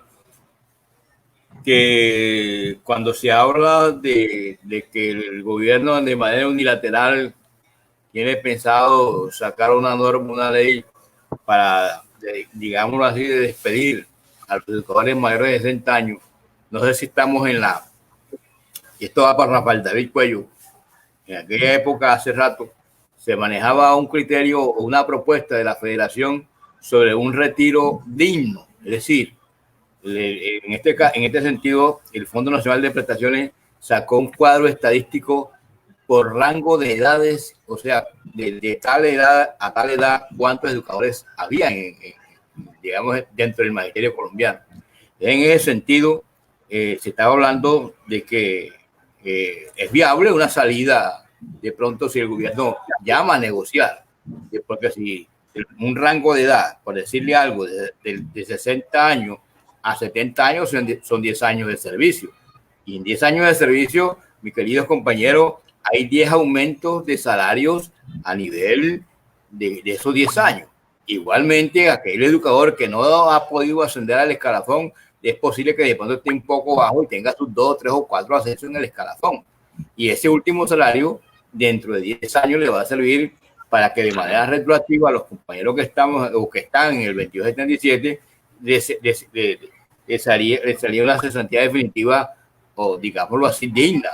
Speaker 4: que cuando se habla de que el gobierno de manera unilateral tiene pensado sacar una norma, una ley para, digámoslo así, de despedir a los educadores mayores de 60 años, no sé si estamos y esto va para Rafael David Cuello. En aquella época, hace rato, se manejaba un criterio o una propuesta de la federación sobre un retiro digno. Es decir, en este sentido, el Fondo Nacional de Prestaciones sacó un cuadro estadístico por rango de edades, o sea, de tal edad a tal edad, cuántos educadores había, digamos, dentro del magisterio colombiano. En ese sentido, se estaba hablando de que es viable una salida de pronto si el gobierno llama a negociar, porque si un rango de edad, por decirle algo, de 60 años a 70 años son 10 años de servicio. Y en 10 años de servicio, mis queridos compañeros, hay 10 aumentos de salarios a nivel de esos 10 años. Igualmente, aquel educador que no ha podido ascender al escalafón, es posible que de pronto esté un poco bajo y tenga sus 2, 3 o 4 ascensos en el escalafón. Y ese último salario, dentro de 10 años, le va a servir para que de manera retroactiva a los compañeros que estamos o que están en el 2277 les salía una cesantía definitiva, o digámoslo así, digna.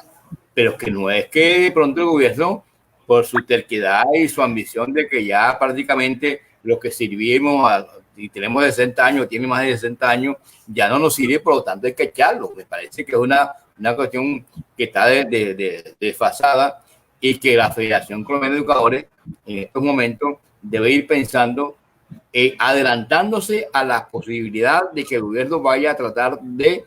Speaker 4: Pero que no es que de pronto el gobierno, por su terquedad y su ambición de que ya prácticamente los que sirvimos y tenemos 60 años, tiene más de 60 años, ya no nos sirve, por lo tanto hay que echarlo. Me parece que es una cuestión que está desfasada, y que la Federación Colombiana de Educadores en estos momentos debe ir pensando, adelantándose a la posibilidad de que el gobierno vaya a tratar de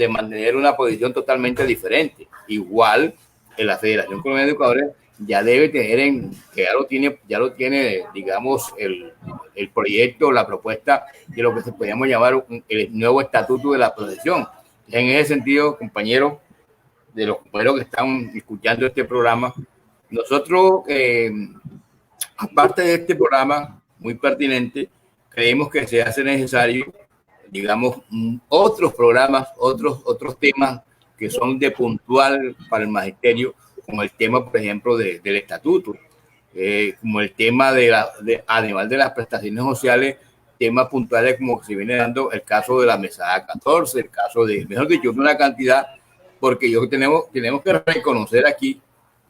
Speaker 4: mantener una posición totalmente diferente. Igual en la Federación Colombiana de Educadores ya debe tener, que ya lo tiene, digamos, el proyecto, la propuesta de lo que se podríamos llamar el nuevo estatuto de la profesión. En ese sentido, compañeros, de los compañeros que están escuchando este programa, nosotros, aparte de este programa muy pertinente, creemos que se hace necesario, digamos, otros programas, otros temas que son de puntual para el magisterio, como el tema, por ejemplo, del estatuto, como el tema además de las prestaciones sociales, temas puntuales como se viene dando el caso de la mesada 14, el caso de, mejor dicho, una cantidad, porque tenemos que reconocer aquí,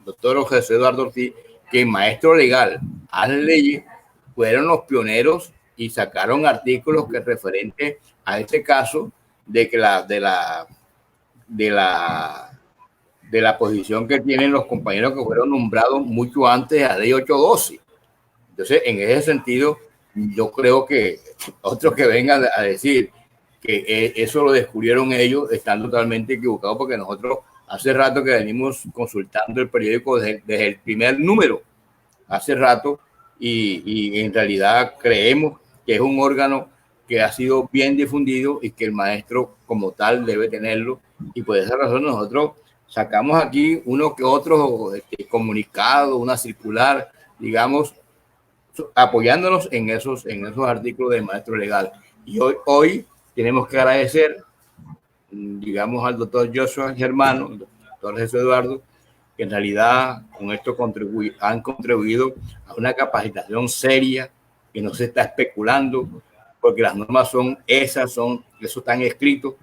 Speaker 4: doctor José Eduardo Ortiz, que el maestro legal a las leyes fueron los pioneros y sacaron artículos que referente a este caso de que de la posición que tienen los compañeros que fueron nombrados mucho antes a ley 812. Entonces, en ese sentido, yo creo que otros que vengan a decir que eso lo descubrieron ellos están totalmente equivocados, porque nosotros hace rato que venimos consultando el periódico desde el primer número, hace rato, y en realidad creemos que es un órgano que ha sido bien difundido y que el maestro como tal debe tenerlo, y por esa razón nosotros sacamos aquí uno que otro comunicado, una circular, digamos, apoyándonos en esos artículos del maestro legal. Y hoy tenemos que agradecer, digamos, al doctor Joshua Germano, al doctor Jesús Eduardo, que en realidad con esto han contribuido a una capacitación seria, que no se está especulando, porque las normas son esas, eso están escritos,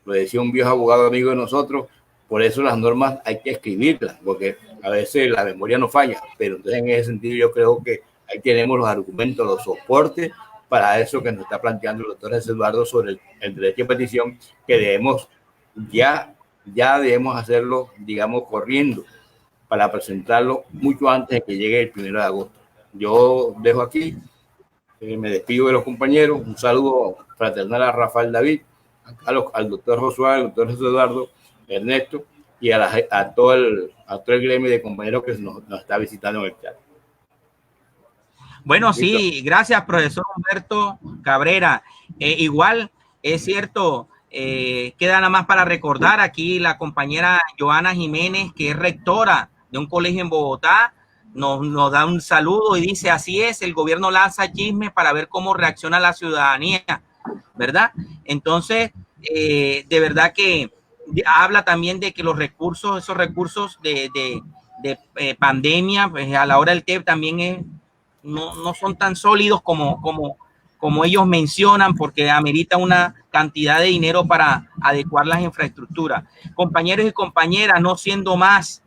Speaker 4: lo decía un viejo abogado amigo de nosotros, por eso las normas hay que escribirlas, porque a veces la memoria no falla, pero entonces en ese sentido yo creo que ahí tenemos los argumentos, los soportes para eso que nos está planteando el doctor Jesús Eduardo sobre el derecho de petición, que debemos ya debemos hacerlo, digamos, corriendo para presentarlo mucho antes de que llegue el 1 de agosto. Yo dejo aquí, me despido de los compañeros, un saludo fraternal a Rafael David, al doctor Josué, al doctor Jesús Eduardo, Ernesto y a todo el gremio de compañeros que nos está visitando en el chat.
Speaker 1: Bueno, sí, gracias, profesor Humberto Cabrera. Igual, es cierto, queda nada más para recordar aquí la compañera Joana Jiménez, que es rectora de un colegio en Bogotá, nos da un saludo y dice, así es, el gobierno lanza chismes para ver cómo reacciona la ciudadanía, ¿verdad? Entonces, de verdad que habla también de que los recursos, esos recursos de pandemia, pues a la hora del TEP también no son tan sólidos como ellos mencionan, porque amerita una cantidad de dinero para adecuar las infraestructuras. Compañeros y compañeras, no siendo más,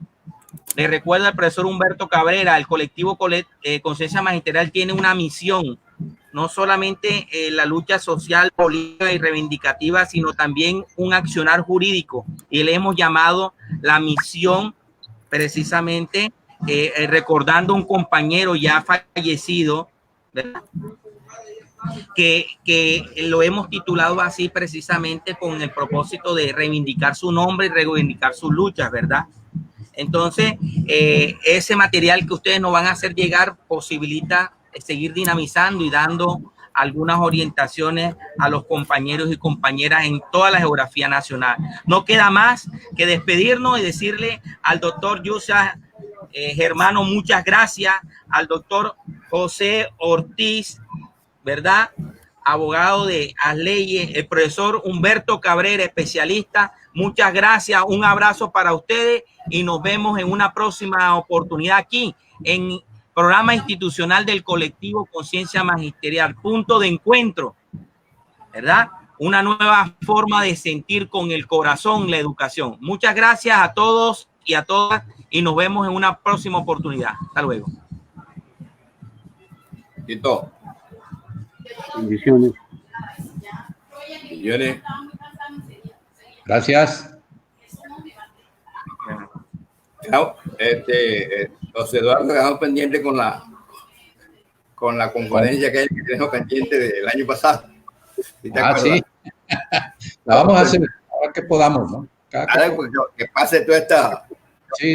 Speaker 1: les recuerdo al profesor Humberto Cabrera, el colectivo Conciencia Magisterial tiene una misión, no solamente la lucha social, política y reivindicativa, sino también un accionar jurídico, y le hemos llamado la misión precisamente recordando un compañero ya fallecido, ¿verdad? Que lo hemos titulado así precisamente con el propósito de reivindicar su nombre y reivindicar sus luchas, ¿verdad? Entonces, ese material que ustedes nos van a hacer llegar posibilita seguir dinamizando y dando algunas orientaciones a los compañeros y compañeras en toda la geografía nacional. No queda más que despedirnos y decirle al doctor Yusa Germano, muchas gracias, al doctor José Ortiz, ¿verdad? Abogado de las leyes, el profesor Humberto Cabrera, especialista, muchas gracias, un abrazo para ustedes y nos vemos en una próxima oportunidad aquí en programa institucional del colectivo Conciencia Magisterial, punto de encuentro, ¿verdad? Una nueva forma de sentir con el corazón la educación. Muchas gracias a todos y a todas y nos vemos en una próxima oportunidad. Hasta luego.
Speaker 4: Tito.
Speaker 2: Bendiciones.
Speaker 4: Bendiciones.
Speaker 3: Gracias.
Speaker 4: José Eduardo, quedamos pendiente con la conferencia que tenemos pendiente del año pasado.
Speaker 3: ¿Sí? La vamos a hacer ahora que podamos, ¿no?
Speaker 4: Que pase toda esta...
Speaker 3: Sí.